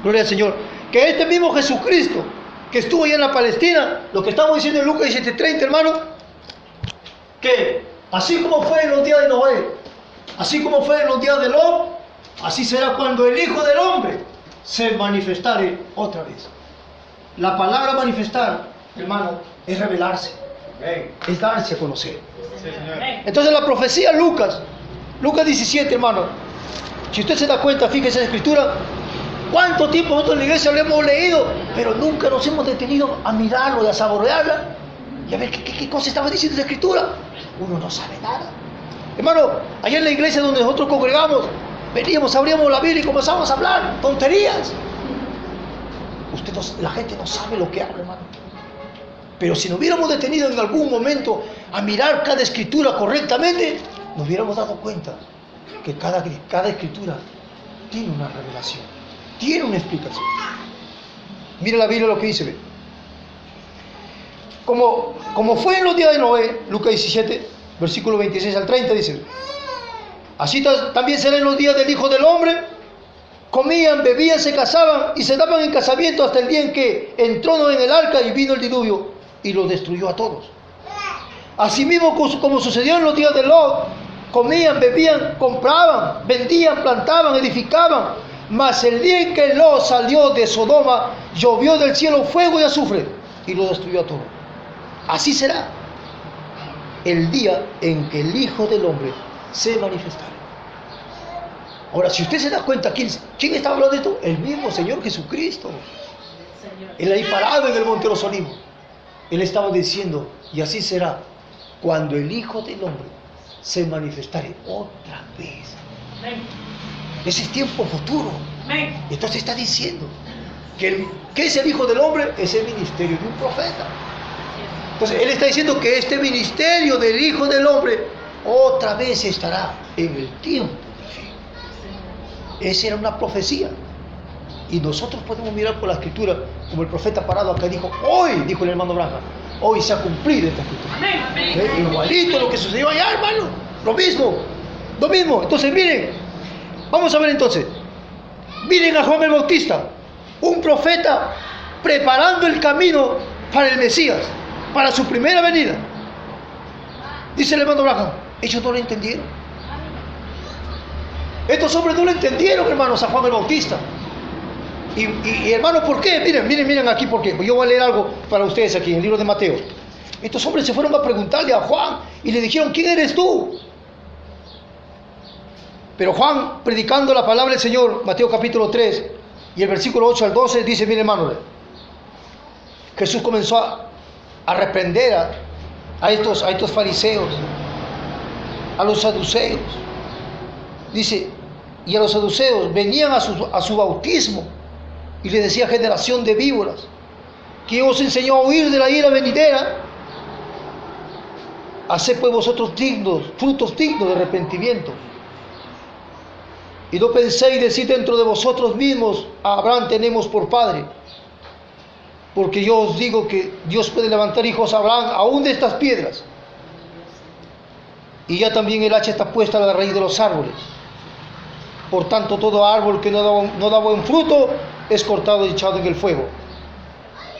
gloria al Señor, que este mismo Jesucristo que estuvo allá en la Palestina, lo que estamos diciendo en Lucas 17:30, hermano, que así como fue en los días de Noé, así como fue en los días de Lot, así será cuando el Hijo del Hombre se manifestare otra vez. La palabra manifestar, hermano, es revelarse, es darse a conocer. Entonces la profecía Lucas 17, hermano, si usted se da cuenta, fíjese en la escritura, cuánto tiempo nosotros en la iglesia lo hemos leído, pero nunca nos hemos detenido a mirarlo y a saborearla y a ver qué cosa estaba diciendo la escritura. Uno no sabe nada, hermano. Allá en la iglesia donde nosotros congregamos, veníamos, abríamos la Biblia y comenzamos a hablar tonterías. La gente no sabe lo que habla, hermano. Pero si nos hubiéramos detenido en algún momento a mirar cada escritura correctamente, nos hubiéramos dado cuenta que cada escritura tiene una revelación, tiene una explicación. Mira la Biblia lo que dice, ve. Como fue en los días de Noé, Lucas 17, versículo 26 al 30, dice, así también será en los días del Hijo del Hombre. Comían, bebían, se casaban y se daban en casamiento hasta el día en que entró Noé en el arca y vino el diluvio y los destruyó a todos. Asimismo, como sucedió en los días de Lot, comían, bebían, compraban, vendían, plantaban, edificaban. Mas el día en que Lot salió de Sodoma, llovió del cielo fuego y azufre y lo destruyó a todos. Así será el día en que el Hijo del Hombre se manifestará. Ahora, si usted se da cuenta, ¿quién estaba hablando de esto? El mismo Señor Jesucristo. Él ahí parado en el Monte de los Olivos. Él estaba diciendo, y así será cuando el Hijo del Hombre se manifestare otra vez. Ese es tiempo futuro. Y entonces está diciendo que ¿qué es el Hijo del Hombre? Es el ministerio de un profeta. Entonces Él está diciendo que este ministerio del Hijo del Hombre otra vez estará en el tiempo del fin. Esa era una profecía. Y nosotros podemos mirar por la escritura, como el profeta parado acá dijo, hoy, dijo el hermano Branham, hoy se ha cumplido esta escritura. Igualito lo que sucedió allá, hermano. Lo mismo. Entonces miren, vamos a ver entonces. Miren a Juan el Bautista, un profeta preparando el camino para el Mesías, para su primera venida. Dice el hermano Branham, ellos no lo entendieron. Estos hombres no lo entendieron, hermanos, a Juan el Bautista. Y hermano, ¿por qué? Miren aquí por qué. Yo voy a leer algo para ustedes aquí en el libro de Mateo. Estos hombres se fueron a preguntarle a Juan y le dijeron, ¿quién eres tú? Pero Juan, predicando la palabra del Señor, Mateo capítulo 3 y el versículo 8 al 12, dice, miren hermano, Jesús comenzó a reprender a estos fariseos, a los saduceos. Dice, y a los saduceos venían a su bautismo y le decía, generación de víboras, ¿quién os enseñó a huir de la ira venidera? Haced pues vosotros frutos dignos de arrepentimiento. Y no penséis decir dentro de vosotros mismos, a Abraham tenemos por padre. Porque yo os digo que Dios puede levantar hijos a Abraham aún de estas piedras. Y ya también el hacha está puesta a la raíz de los árboles. Por tanto, todo árbol que no da buen fruto es cortado y echado en el fuego.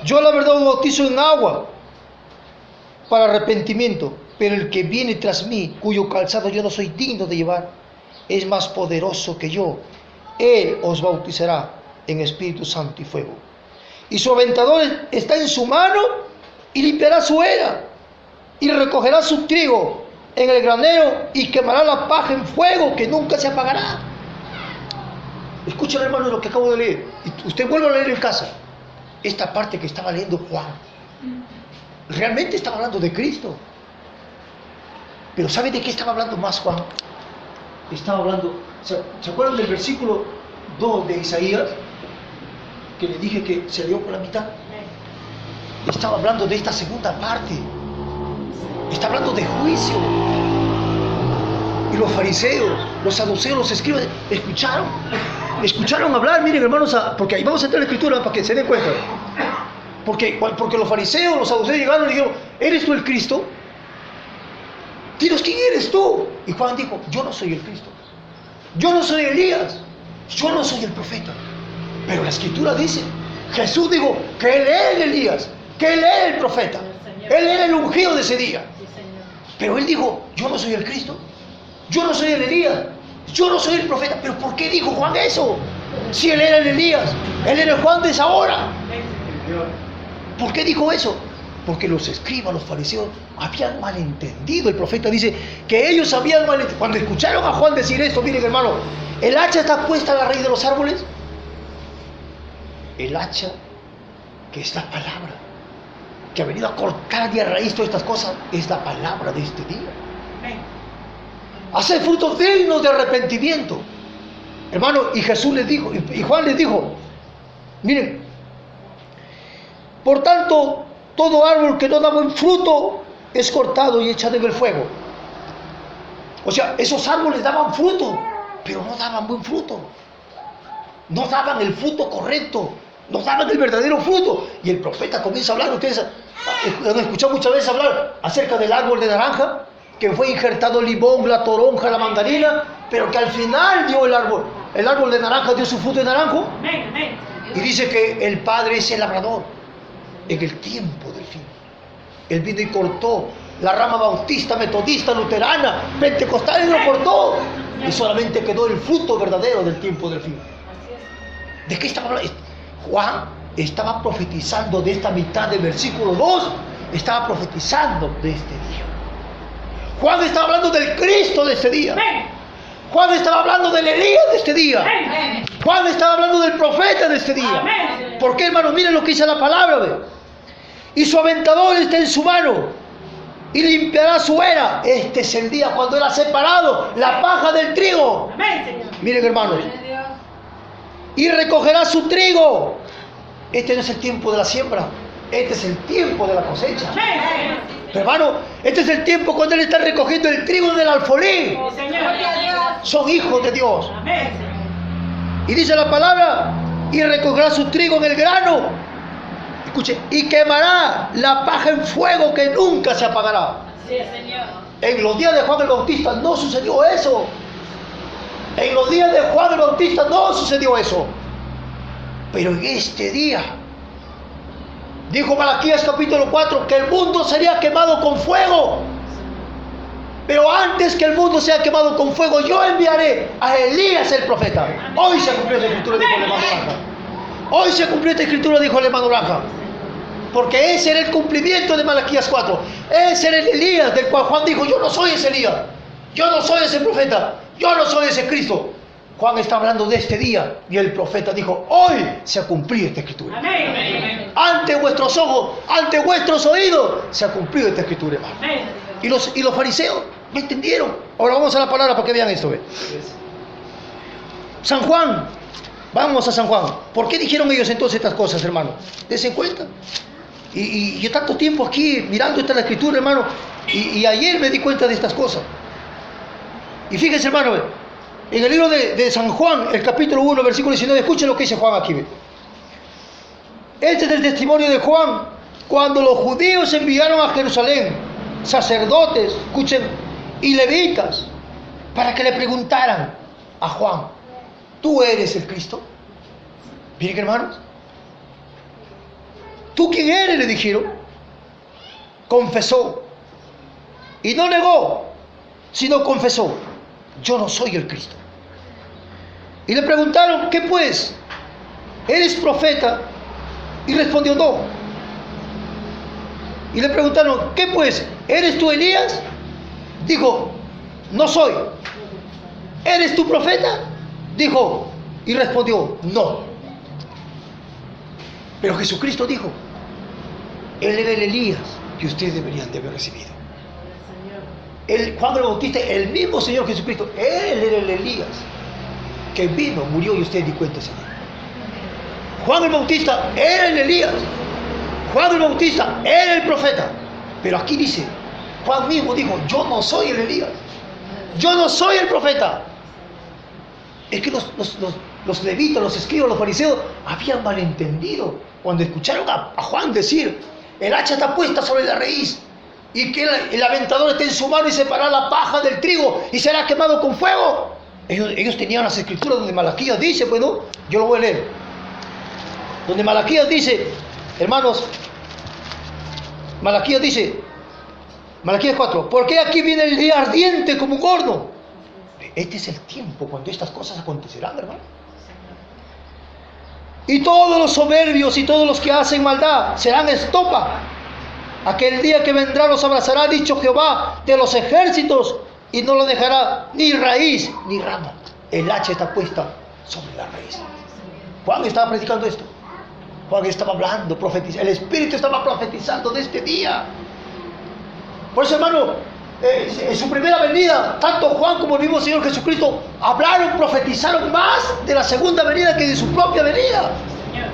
Yo la verdad os bautizo en agua para arrepentimiento, pero el que viene tras mí, cuyo calzado yo no soy digno de llevar, es más poderoso que yo. Él os bautizará en Espíritu Santo y fuego. Y su aventador está en su mano y limpiará su era y recogerá su trigo en el granero y quemará la paja en fuego que nunca se apagará. Escuchen, hermanos, lo que acabo de leer. Y usted vuelve a leer en casa. Esta parte que estaba leyendo Juan. Realmente estaba hablando de Cristo. Pero ¿sabe de qué estaba hablando más Juan? Estaba hablando... ¿Se acuerdan del versículo 2 de Isaías? Que le dije que se dio por la mitad. Estaba hablando de esta segunda parte. Está hablando de juicio. Y los fariseos, los saduceos, los escribas, escucharon hablar. Miren, hermanos, porque ahí vamos a entrar en la escritura para que se den cuenta. Porque los fariseos, los saduceos llegaron y dijeron, ¿eres tú el Cristo? Dinos, ¿quién eres tú? Y Juan dijo, yo no soy el Cristo. Yo no soy Elías. Yo no soy el profeta. Pero la escritura dice, Jesús dijo que él era el Elías, que él era el profeta. Él era el ungido de ese día. Pero él dijo, yo no soy el Cristo. Yo no soy el Elías. Yo no soy el profeta. ¿Pero por qué dijo Juan eso? Si él era el Elías, él era el Juan de esa hora. ¿Por qué dijo eso? Porque los escribas, los fariseos, habían malentendido. El profeta dice que ellos habían malentendido. Cuando escucharon a Juan decir esto, miren, hermano, el hacha está puesta a la raíz de los árboles. El hacha, que es la palabra, que ha venido a cortar de raíz todas estas cosas, es la palabra de este día. Hacer frutos dignos de arrepentimiento. Hermano, y Jesús les dijo, y Juan les dijo, miren, por tanto, todo árbol que no da buen fruto es cortado y echado en el fuego. O sea, esos árboles daban fruto, pero no daban buen fruto. No daban el fruto correcto, no daban el verdadero fruto. Y el profeta comienza a hablar. Ustedes han escuchado muchas veces hablar acerca del árbol de naranja, que fue injertado el limón, la toronja, la mandarina, pero que al final dio el árbol de naranja dio su fruto de naranjo. Y dice que el Padre es el labrador en el tiempo del fin. Él vino y cortó la rama bautista, metodista, luterana, pentecostal, y lo cortó. Y solamente quedó el fruto verdadero del tiempo del fin. ¿De qué estaba hablando? Juan estaba profetizando de esta mitad del versículo 2, estaba profetizando de este día. Juan estaba hablando del Cristo de este día. Juan estaba hablando del Elías de este día. Juan estaba hablando del profeta de este día. ¿Por qué, hermano? Miren lo que dice la palabra. ¿Ve? Y su aventador está en su mano y limpiará su era. Este es el día cuando él ha separado la paja del trigo. Miren, hermanos. Y recogerá su trigo. Este no es el tiempo de la siembra. Este es el tiempo de la cosecha. Pero, hermano, este es el tiempo cuando él está recogiendo el trigo del alfolí. Son hijos de Dios. Y dice la palabra, y recogerá su trigo en el grano. Escuche, y quemará la paja en fuego que nunca se apagará. En los días de Juan el Bautista no sucedió eso. En los días de Juan el Bautista no sucedió eso. Pero en este día, dijo Malaquías capítulo 4, que el mundo sería quemado con fuego. Pero antes que el mundo sea quemado con fuego, yo enviaré a Elías el profeta. Hoy se cumplió esta escritura, dijo el hermano Blanca. Hoy se cumplió esta escritura, dijo el hermano Blanca. Porque ese era el cumplimiento de Malaquías 4. Ese era el Elías del cual Juan dijo, yo no soy ese Elías. Yo no soy ese profeta. Yo no soy ese Cristo. Juan está hablando de este día y el profeta dijo, hoy se ha cumplido esta escritura. Amén. Ante vuestros ojos, ante vuestros oídos, se ha cumplido esta escritura, hermano. Y los fariseos no entendieron. Ahora vamos a la palabra para que vean esto. ¿Ve? San Juan, vamos a San Juan. ¿Por qué dijeron ellos entonces estas cosas, hermano? Dense cuenta. Y yo tanto tiempo aquí mirando esta la escritura, hermano, y ayer me di cuenta de estas cosas. Y fíjense, hermano, en el libro de San Juan, el capítulo 1, versículo 19, escuchen lo que dice Juan aquí. Este es el testimonio de Juan, cuando los judíos enviaron a Jerusalén sacerdotes, escuchen, y levitas, para que le preguntaran a Juan, ¿tú eres el Cristo? Miren, hermanos, ¿tú quién eres?, le dijeron. Confesó, y no negó, sino confesó, yo no soy el Cristo. Y le preguntaron, ¿qué pues? ¿Eres profeta? Y respondió, no. Y le preguntaron, ¿qué pues? ¿Eres tú Elías? Dijo, no soy. ¿Eres tú profeta? Dijo, y respondió, no. Pero Jesucristo dijo, Él era el Elías que ustedes deberían de haber recibido. Juan el Bautista, el mismo Señor Jesucristo, Él era el Elías que vino, murió y usted di cuenta ese día. Juan el Bautista era el Elías. Juan el Bautista era el profeta. Pero aquí dice, Juan mismo dijo, yo no soy el Elías. Yo no soy el profeta. Es que los levitas, los escribas, los fariseos habían malentendido cuando escucharon a Juan decir, el hacha está puesta sobre la raíz y que el aventador está en su mano y separará la paja del trigo y será quemado con fuego. Ellos tenían las escrituras donde Malaquías dice, bueno, yo lo voy a leer. Donde Malaquías dice, hermanos, Malaquías dice, Malaquías 4, porque aquí viene el día ardiente como un horno. Este es el tiempo cuando estas cosas acontecerán, hermano. Y todos los soberbios y todos los que hacen maldad serán estopa. Aquel día que vendrá los abrazará, dicho Jehová de los ejércitos, y no lo dejará ni raíz ni rama. El hacha está puesta sobre la raíz. Juan estaba predicando esto. Juan estaba hablando, profetizando. El Espíritu estaba profetizando de este día. Por eso, hermano, en su primera venida, tanto Juan como el mismo Señor Jesucristo hablaron, profetizaron más de la segunda venida que de su propia venida.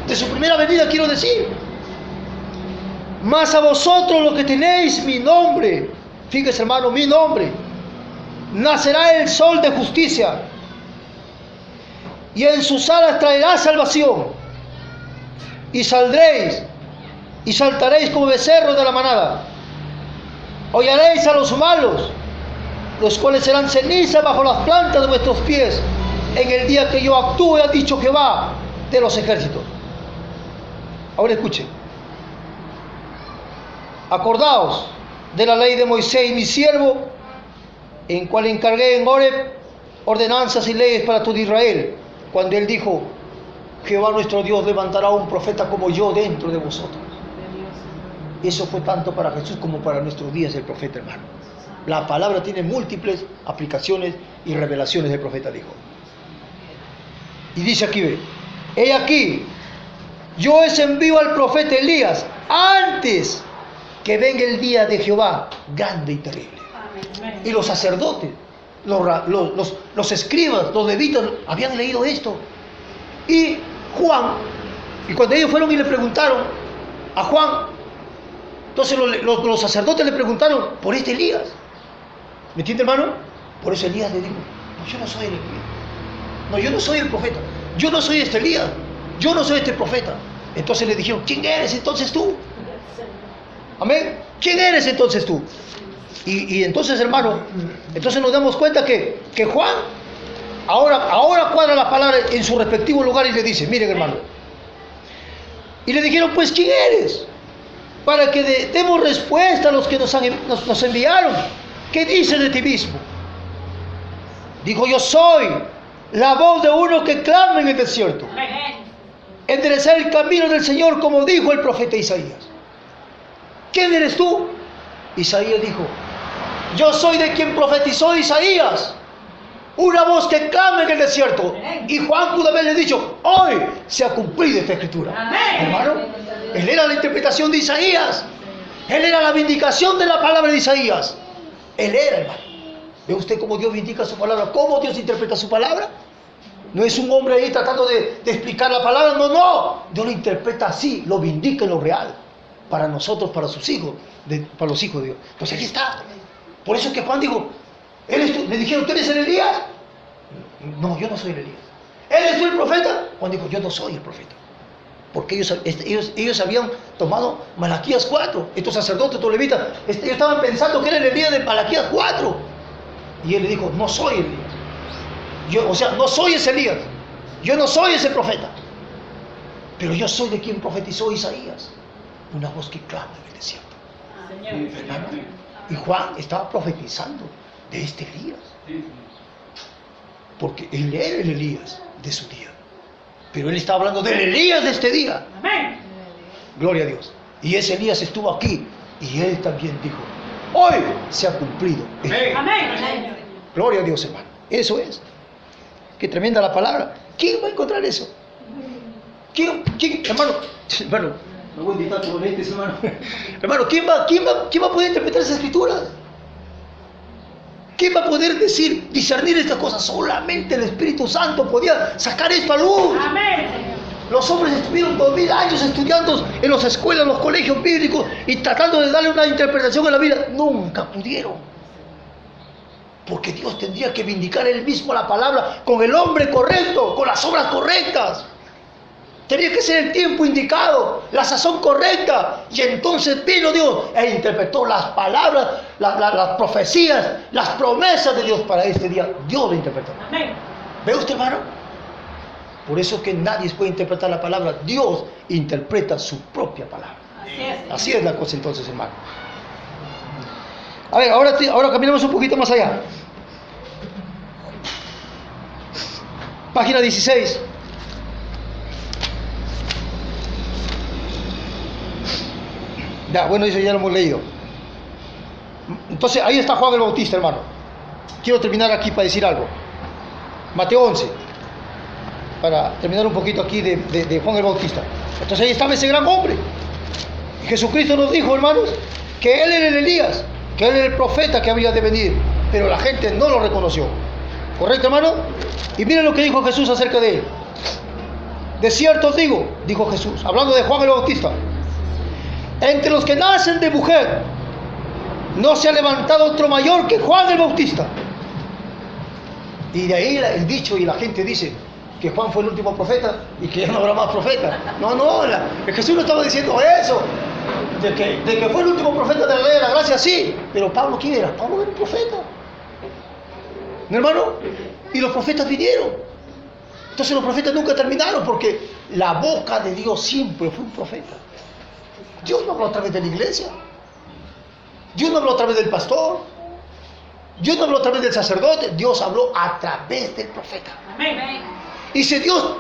De su primera venida, quiero decir. Mas a vosotros los que tenéis mi nombre, fíjese, hermano, mi nombre, nacerá el sol de justicia, y en sus alas traerá salvación, y saldréis y saltaréis como becerros de la manada. Hollaréis a los malos, los cuales serán ceniza bajo las plantas de vuestros pies, en el día que yo actúe, ha dicho Jehová de los ejércitos. Ahora escuchen. Acordaos de la ley de Moisés, mi siervo, en cual encargué en Horeb ordenanzas y leyes para todo Israel, cuando él dijo, Jehová nuestro Dios levantará un profeta como yo dentro de vosotros. Eso fue tanto para Jesús como para nuestros días el profeta, hermano. La palabra tiene múltiples aplicaciones y revelaciones del profeta, dijo. Y dice aquí, ve, he aquí, yo os envío al profeta Elías antes que venga el día de Jehová grande y terrible. Amén. Y los sacerdotes, los escribas, los levitas habían leído esto. Y Juan, y cuando ellos fueron y le preguntaron a Juan, entonces los sacerdotes le preguntaron por este Elías. ¿Me entiende, hermano? Por eso Elías le dijo, no, yo no soy el Elías. No, yo no soy el profeta. Yo no soy este Elías. Yo no soy este profeta. Entonces le dijeron, ¿quién eres entonces tú? Amén. ¿Quién eres entonces tú? Y entonces, hermano, entonces nos damos cuenta que Juan ahora cuadra la palabra en su respectivo lugar y le dice, miren, hermano. Y le dijeron, pues, ¿quién eres? Para que demos respuesta a los que nos enviaron. ¿Qué dices de ti mismo? Dijo, yo soy la voz de uno que clama en el desierto. Enderezar el camino del Señor, como dijo el profeta Isaías. ¿Quién eres tú? Isaías dijo, yo soy de quien profetizó Isaías, una voz que clama en el desierto. Y Juan pudo haberle dicho, hoy se ha cumplido esta escritura. Amén. Hermano, él era la interpretación de Isaías. Él era la vindicación de la palabra de Isaías. Él era, hermano. ¿Ve usted cómo Dios vindica su palabra? ¿Cómo Dios interpreta su palabra? No es un hombre ahí tratando de explicar la palabra. No. Dios lo interpreta así, lo vindica en lo real. para nosotros, para sus hijos, para los hijos de Dios. Pues aquí está. Por eso es que Juan dijo, le dijeron, ¿tú eres el Elías? No, yo no soy el Elías. ¿Eres tú el profeta? Juan dijo, yo no soy el profeta. Porque ellos habían tomado Malaquías 4, estos sacerdotes, estos levitas, ellos estaban pensando que era el Elías de Malaquías 4. Y él le dijo, no soy Elías. No soy ese Elías. Yo no soy ese profeta. Pero yo soy de quien profetizó Isaías. Una voz que clama en el desierto. Señor. Hermano, y Juan estaba profetizando de este Elías. Porque él era el Elías de su día. Pero él estaba hablando del Elías de este día. Amén. Gloria a Dios. Y ese Elías estuvo aquí. Y él también dijo, hoy se ha cumplido. Amén. Gloria a Dios, hermano. Eso es. Qué tremenda la palabra. ¿Quién va a encontrar eso? ¿Quién? Hermano, me voy a invitar a los lentes, hermano. Hermano, ¿quién va a poder interpretar esas escrituras? ¿Quién va a poder discernir estas cosas? Solamente el Espíritu Santo podía sacar esto a luz. Amén. Los hombres estuvieron 2000 años estudiando en las escuelas, en los colegios bíblicos y tratando de darle una interpretación a la vida. Nunca pudieron. Porque Dios tendría que vindicar Él mismo la palabra con el hombre correcto, con las obras correctas. Tenía que ser el tiempo indicado, la sazón correcta. Y entonces vino Dios e interpretó las palabras, las profecías, las promesas de Dios para este día. Dios lo interpretó. Amén. ¿Ve usted, hermano? Por eso que nadie puede interpretar la palabra. Dios interpreta su propia palabra. Así es. Así es la cosa entonces, hermano. A ver, ahora caminamos un poquito más allá. Página 16. Ya, bueno, eso ya lo hemos leído. Entonces, ahí está Juan el Bautista, hermano. Quiero terminar aquí para decir algo. Mateo 11. Para terminar un poquito aquí de Juan el Bautista. Entonces ahí estaba ese gran hombre. Y Jesucristo nos dijo, hermanos, que Él era el Elías, que Él era el profeta que había de venir. Pero la gente no lo reconoció. ¿Correcto, hermano? Y miren lo que dijo Jesús acerca de Él. De cierto os digo, dijo Jesús, hablando de Juan el Bautista, entre los que nacen de mujer, no se ha levantado otro mayor que Juan el Bautista. Y de ahí el dicho y la gente dice que Juan fue el último profeta y que ya no habrá más profeta. No, Jesús no estaba diciendo eso, de que fue el último profeta de la ley de la gracia, sí. Pero Pablo, ¿quién era? Pablo era un profeta. ¿No, hermano? Y los profetas vinieron. Entonces los profetas nunca terminaron porque la boca de Dios siempre fue un profeta. Dios no habló a través de la iglesia. Dios no habló a través del pastor. Dios no habló a través del sacerdote. Dios habló a través del profeta. Amén. Y si Dios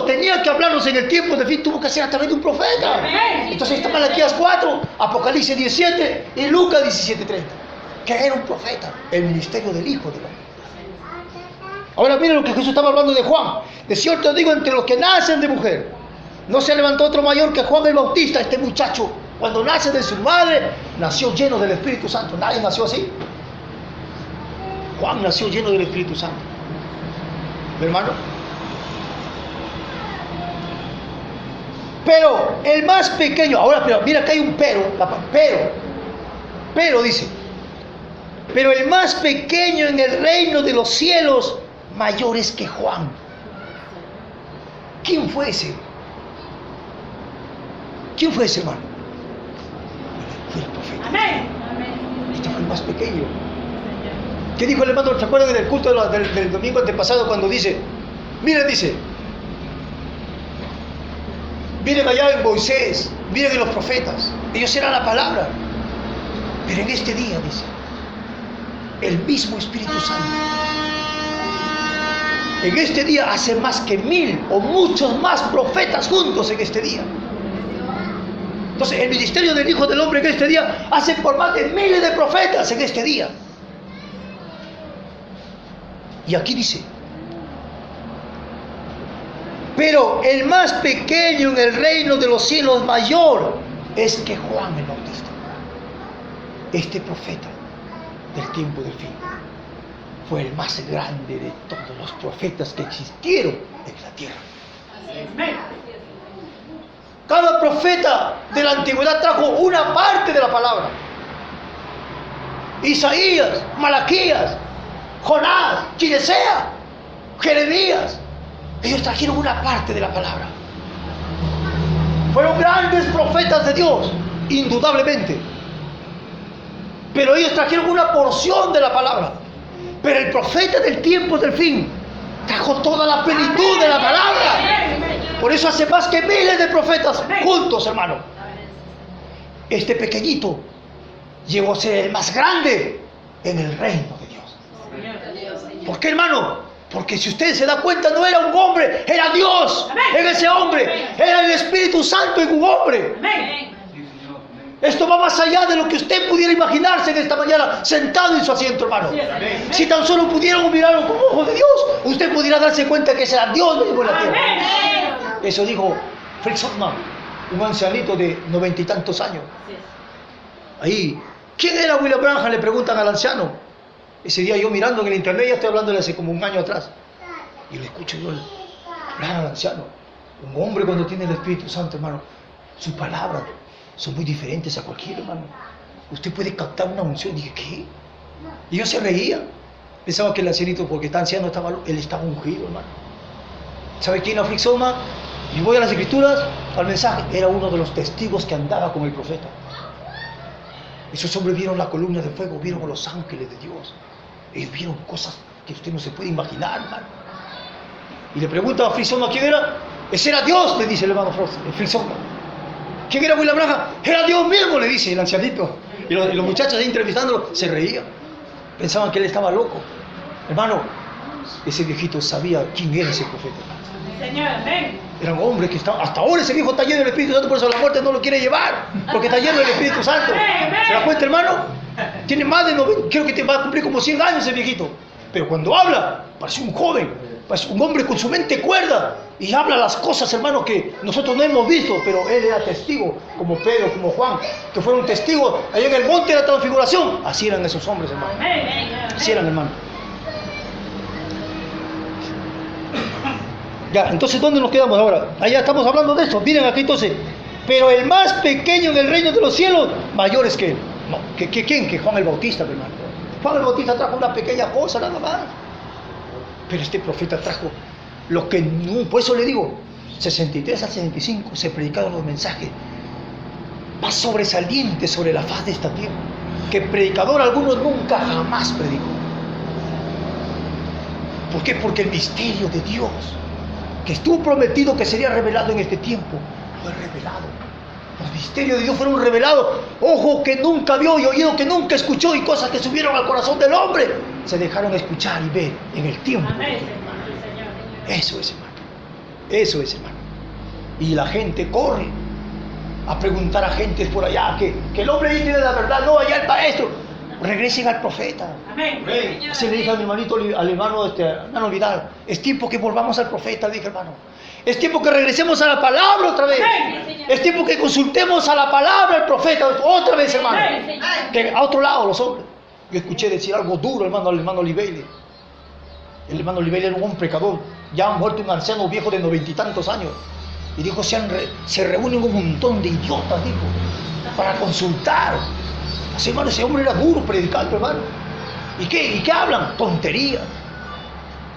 tenía que hablarnos en el tiempo de fin, tuvo que hacer a través de un profeta. Amén. Entonces está Malaquías 4, Apocalipsis 17 y Lucas 17:30. Que era un profeta, el ministerio del Hijo del Hombre. Ahora miren lo que Jesús estaba hablando de Juan. De cierto digo, entre los que nacen de mujer, no se levantó otro mayor que Juan el Bautista. Este muchacho, cuando nace de su madre, nació lleno del Espíritu Santo. Nadie nació así. Juan nació lleno del Espíritu Santo. ¿Mi hermano? Pero el más pequeño, ahora, pero mira que hay un pero dice, pero el más pequeño en el reino de los cielos, mayor es que Juan. ¿Quién fue ese? ¿Quién fue ese, hermano? Fue el profeta. Amén. Este fue el más pequeño. ¿Qué dijo el hermano? ¿Se acuerdan del culto del domingo antepasado cuando dice, miren, dice, miren allá en Moisés, miren en los profetas, ellos eran la palabra, pero en este día, dice, el mismo Espíritu Santo, en este día hace más que 1000 o muchos más profetas juntos en este día. Entonces el ministerio del Hijo del Hombre en este día hace por más de miles de profetas en este día. Y aquí dice, pero el más pequeño en el reino de los cielos mayor es que Juan el Bautista. Este profeta del tiempo del fin fue el más grande de todos los profetas que existieron en la tierra. Amén. Cada profeta de la antigüedad trajo una parte de la palabra. Isaías, Malaquías, Jonás, quien sea, Jeremías, ellos trajeron una parte de la palabra. Fueron grandes profetas de Dios, indudablemente. Pero ellos trajeron una porción de la palabra. Pero el profeta del tiempo del fin trajo toda la plenitud de la palabra. Por eso hace más que miles de profetas juntos, hermano. Este pequeñito llegó a ser el más grande en el reino de Dios. ¿Por qué, hermano? Porque si usted se da cuenta, no era un hombre, era Dios en ese hombre, era el Espíritu Santo en un hombre. Esto va más allá de lo que usted pudiera imaginarse en esta mañana, sentado en su asiento, hermano. Si tan solo pudieran mirarlo con ojos de Dios, usted pudiera darse cuenta que será Dios mismo en la tierra. Eso dijo Fritz Hoffmann, un ancianito de 90 y tantos años. Ahí, ¿quién era William Branham? Le preguntan al anciano. Ese día yo mirando en el internet, ya estoy hablándole hace como un año atrás, y lo escucho yo hablar al anciano. Un hombre cuando tiene el Espíritu Santo, hermano, sus palabras son muy diferentes a cualquier, hermano. Usted puede captar una unción. Dije, ¿qué? Y yo se reía. Pensaba que el ancianito, porque está anciano, él estaba ungido, hermano. ¿Sabe quién era Fritz Hoffmann? Y voy a las escrituras, al mensaje. Era uno de los testigos que andaba con el profeta. Esos hombres vieron la columna de fuego, vieron a los ángeles de Dios. Ellos vieron cosas que usted no se puede imaginar, hermano. Y le preguntan a Fritz Hoffmann quién era. Ese era Dios, le dice el hermano Fritz Hoffmann. ¿Quién era William Branham? Era Dios mismo, le dice el ancianito. Y los muchachos ahí entrevistándolo se reían. Pensaban que él estaba loco. Hermano, ese viejito sabía quién era ese profeta. Señor, amén. Era un hombre que estaba, hasta ahora ese viejo está lleno del Espíritu Santo, por eso la muerte no lo quiere llevar, porque está lleno del Espíritu Santo. ¿Se da cuenta, hermano? Tiene más de 90, creo que te va a cumplir como 100 años ese viejito. Pero cuando habla, parece un joven, parece un hombre con su mente cuerda, y habla las cosas, hermano, que nosotros no hemos visto, pero él era testigo, como Pedro, como Juan, que fueron testigos allá en el monte de la transfiguración. Así eran esos hombres, hermano. Así eran, hermano. Ya, entonces, ¿dónde nos quedamos ahora? Allá estamos hablando de esto. Miren aquí entonces. Pero el más pequeño en el reino de los cielos, mayor es que él. No, ¿quién? Que Juan el Bautista, hermano. Juan el Bautista trajo una pequeña cosa nada más. Pero este profeta trajo lo que no, por eso le digo, 63 al 65 se predicaron los mensajes más sobresalientes sobre la faz de esta tierra, que predicador alguno nunca jamás predicó. ¿Por qué? Porque el misterio de Dios, que estuvo prometido que sería revelado en este tiempo, fue revelado. Los misterios de Dios fueron revelados. Ojo que nunca vio y oído que nunca escuchó, y cosas que subieron al corazón del hombre se dejaron escuchar y ver en el tiempo. Eso es, hermano. Eso es, hermano. Y la gente corre a preguntar a gente por allá que el hombre ahí tiene la verdad. No, allá el maestro. Regresen al profeta. Amén. Así le dije a mi hermanito, al hermano Vidal, es tiempo que volvamos al profeta, dije, hermano. Es tiempo que regresemos a la palabra otra vez. Es tiempo que consultemos a la palabra al profeta otra vez, hermano. Que a otro lado los hombres. Yo escuché decir algo duro, hermano, al hermano Oliveira. El hermano Oliveira era un hombre pecador. Ya ha muerto un anciano viejo de 90 y tantos años. Y dijo, se reúnen un montón de idiotas, dijo, para consultar. Así, hermano, ese hombre era duro predicando, hermano. ¿Y qué hablan? Tonterías.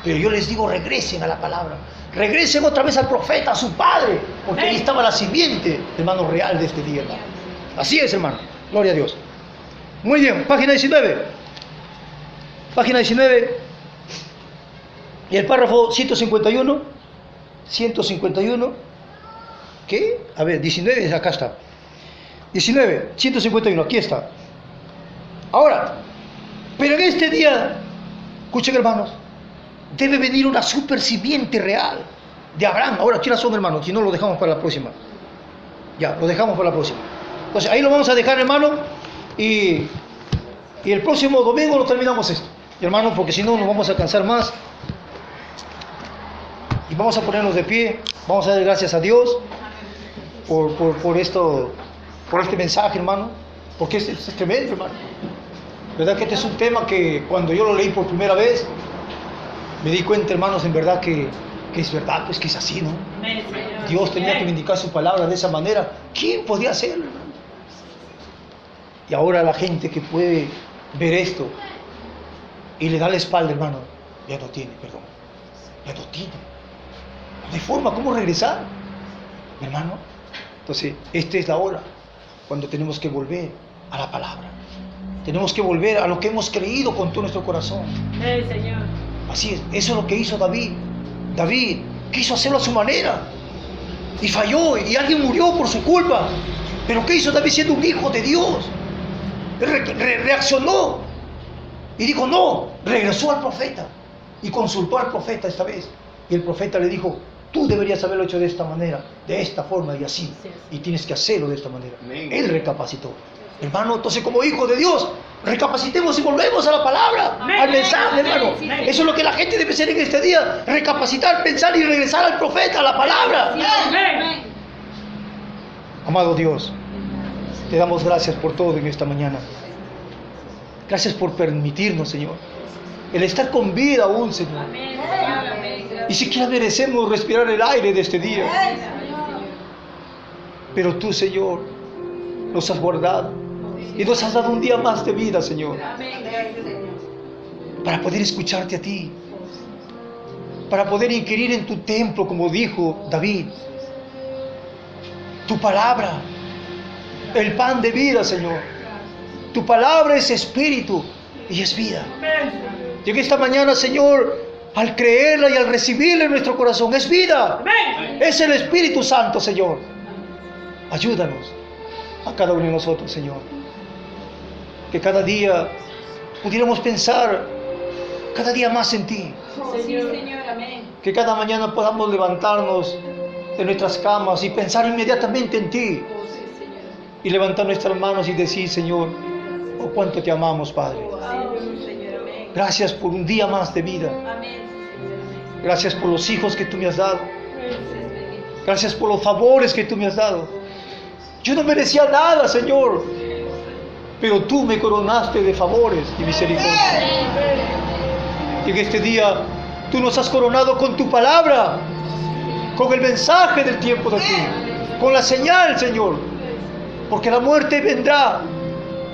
Pero yo les digo, regresen a la palabra. Regresen otra vez al profeta, a su padre. Porque ahí estaba la simiente, hermano, real de este día, hermano. Así es, hermano. Gloria a Dios. Muy bien, página 19. Página 19. Y el párrafo 151. 151. ¿Qué? A ver, 19, acá está. 19, 151, aquí está. Ahora, pero en este día, escuchen, hermanos, debe venir una super simiente real de Abraham. Ahora, ¿quiénes son, hermanos? Si no, lo dejamos para la próxima. Ya, lo dejamos para la próxima. Entonces, ahí lo vamos a dejar, hermano, y el próximo domingo lo terminamos esto, hermanos, porque si no nos vamos a cansar más. Y vamos a ponernos de pie, vamos a dar gracias a Dios por esto, por este mensaje, hermano, porque es tremendo, hermano. ¿Verdad que este es un tema que cuando yo lo leí por primera vez, me di cuenta, hermanos, en verdad que que es verdad, pues que es así, ¿no? Amén, Señor. Dios tenía que Amén. vindicar su palabra de esa manera. ¿Quién podía hacerlo, hermano? Y ahora la gente que puede ver esto y le da la espalda, hermano, ya no tiene perdón. Ya no tiene. No hay forma, ¿cómo regresar? Hermano, entonces, esta es la hora cuando tenemos que volver a la palabra. Tenemos que volver a lo que hemos creído con todo nuestro corazón. Amén, Señor. Así es, eso es lo que hizo David. David quiso hacerlo a su manera y falló y alguien murió por su culpa. Pero ¿qué hizo David siendo un hijo de Dios? Reaccionó y dijo no, regresó al profeta y consultó al profeta esta vez. Y el profeta le dijo, tú deberías haberlo hecho de esta manera, de esta forma y así. Y tienes que hacerlo de esta manera. Amén. Él recapacitó. Hermano, entonces como hijos de Dios, recapacitemos y volvemos a la palabra, al mensaje, hermano. Eso es lo que la gente debe hacer en este día. Recapacitar, pensar y regresar al profeta, a la palabra. Amén. Amado Dios, te damos gracias por todo en esta mañana. Gracias por permitirnos, Señor, el estar con vida aún, Señor. Amén, Señor. Amén. Ni siquiera merecemos respirar el aire de este día. Pero tú, Señor, nos has guardado y nos has dado un día más de vida, Señor, para poder escucharte a ti, para poder inquirir en tu templo, como dijo David. Tu palabra, el pan de vida, Señor. Tu palabra es espíritu y es vida. Y en esta mañana, Señor, al creerla y al recibirla en nuestro corazón, es vida. Amén. Es el Espíritu Santo, Señor. Ayúdanos a cada uno de nosotros, Señor. Que cada día pudiéramos pensar cada día más en ti. Señor. Amén. Que cada mañana podamos levantarnos de nuestras camas y pensar inmediatamente en ti. Y levantar nuestras manos y decir, Señor, oh cuánto te amamos, Padre. Gracias por un día más de vida. Gracias por los hijos que tú me has dado. Gracias por los favores que tú me has dado. Yo no merecía nada, Señor, pero tú me coronaste de favores y misericordia. Y en este día tú nos has coronado con tu palabra, con el mensaje del tiempo de ti, con la señal, Señor, porque la muerte vendrá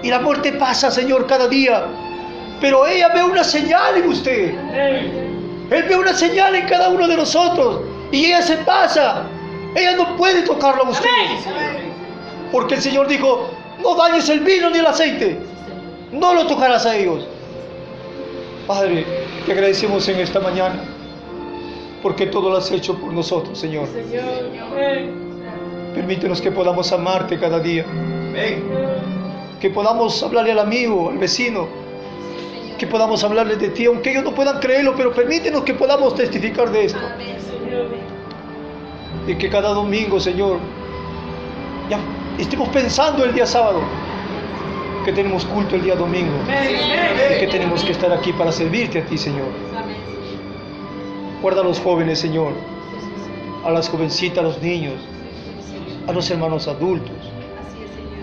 y la muerte pasa, Señor, cada día, pero ella ve una señal en usted. Él ve una señal en cada uno de nosotros y ella se pasa. Ella no puede tocarlo a usted, porque el Señor dijo, no dañes el vino ni el aceite, no lo tocarás a ellos. Padre, te agradecemos en esta mañana, porque todo lo has hecho por nosotros, Señor. Permítenos que podamos amarte cada día. Que podamos hablarle al amigo, al vecino. Que podamos hablarle de ti, aunque ellos no puedan creerlo, pero permítenos que podamos testificar de esto. Y que cada domingo, Señor, ya estemos pensando el día sábado, que tenemos culto el día domingo. Y que tenemos que estar aquí para servirte a ti, Señor. Guarda a los jóvenes, Señor, a las jovencitas, a los niños, a los hermanos adultos.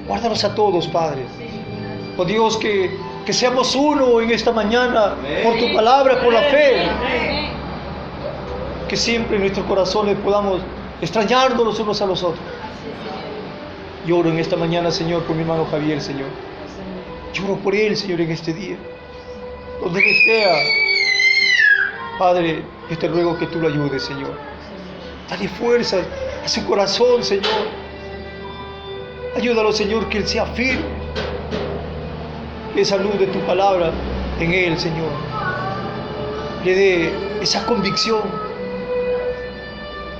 Guárdalos a todos, Padre. Oh Dios, que seamos uno en esta mañana por tu palabra, por la fe. Que siempre en nuestros corazones podamos extrañarnos los unos a los otros. Lloro en esta mañana, Señor, por mi hermano Javier, Señor. Lloro por él, Señor, en este día. Donde él esté, Padre, yo te ruego que tú lo ayudes, Señor. Dale fuerza a su corazón, Señor. Ayúdalo, Señor, que él sea firme. Que esa luz de tu palabra en él, Señor, le dé esa convicción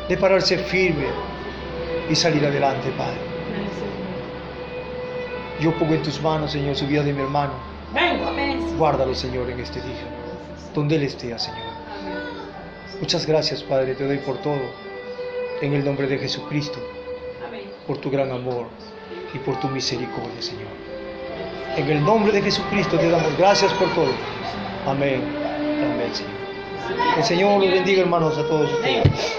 de pararse firme y salir adelante, Padre. Yo pongo en tus manos, Señor, su vida de mi hermano. Guárdalo, Señor, en este día, donde él esté, Señor. Muchas gracias, Padre, te doy por todo, en el nombre de Jesucristo, por tu gran amor y por tu misericordia, Señor. En el nombre de Jesucristo te damos gracias por todo. Amén. Amén, Señor. El Señor los bendiga, hermanos, a todos ustedes.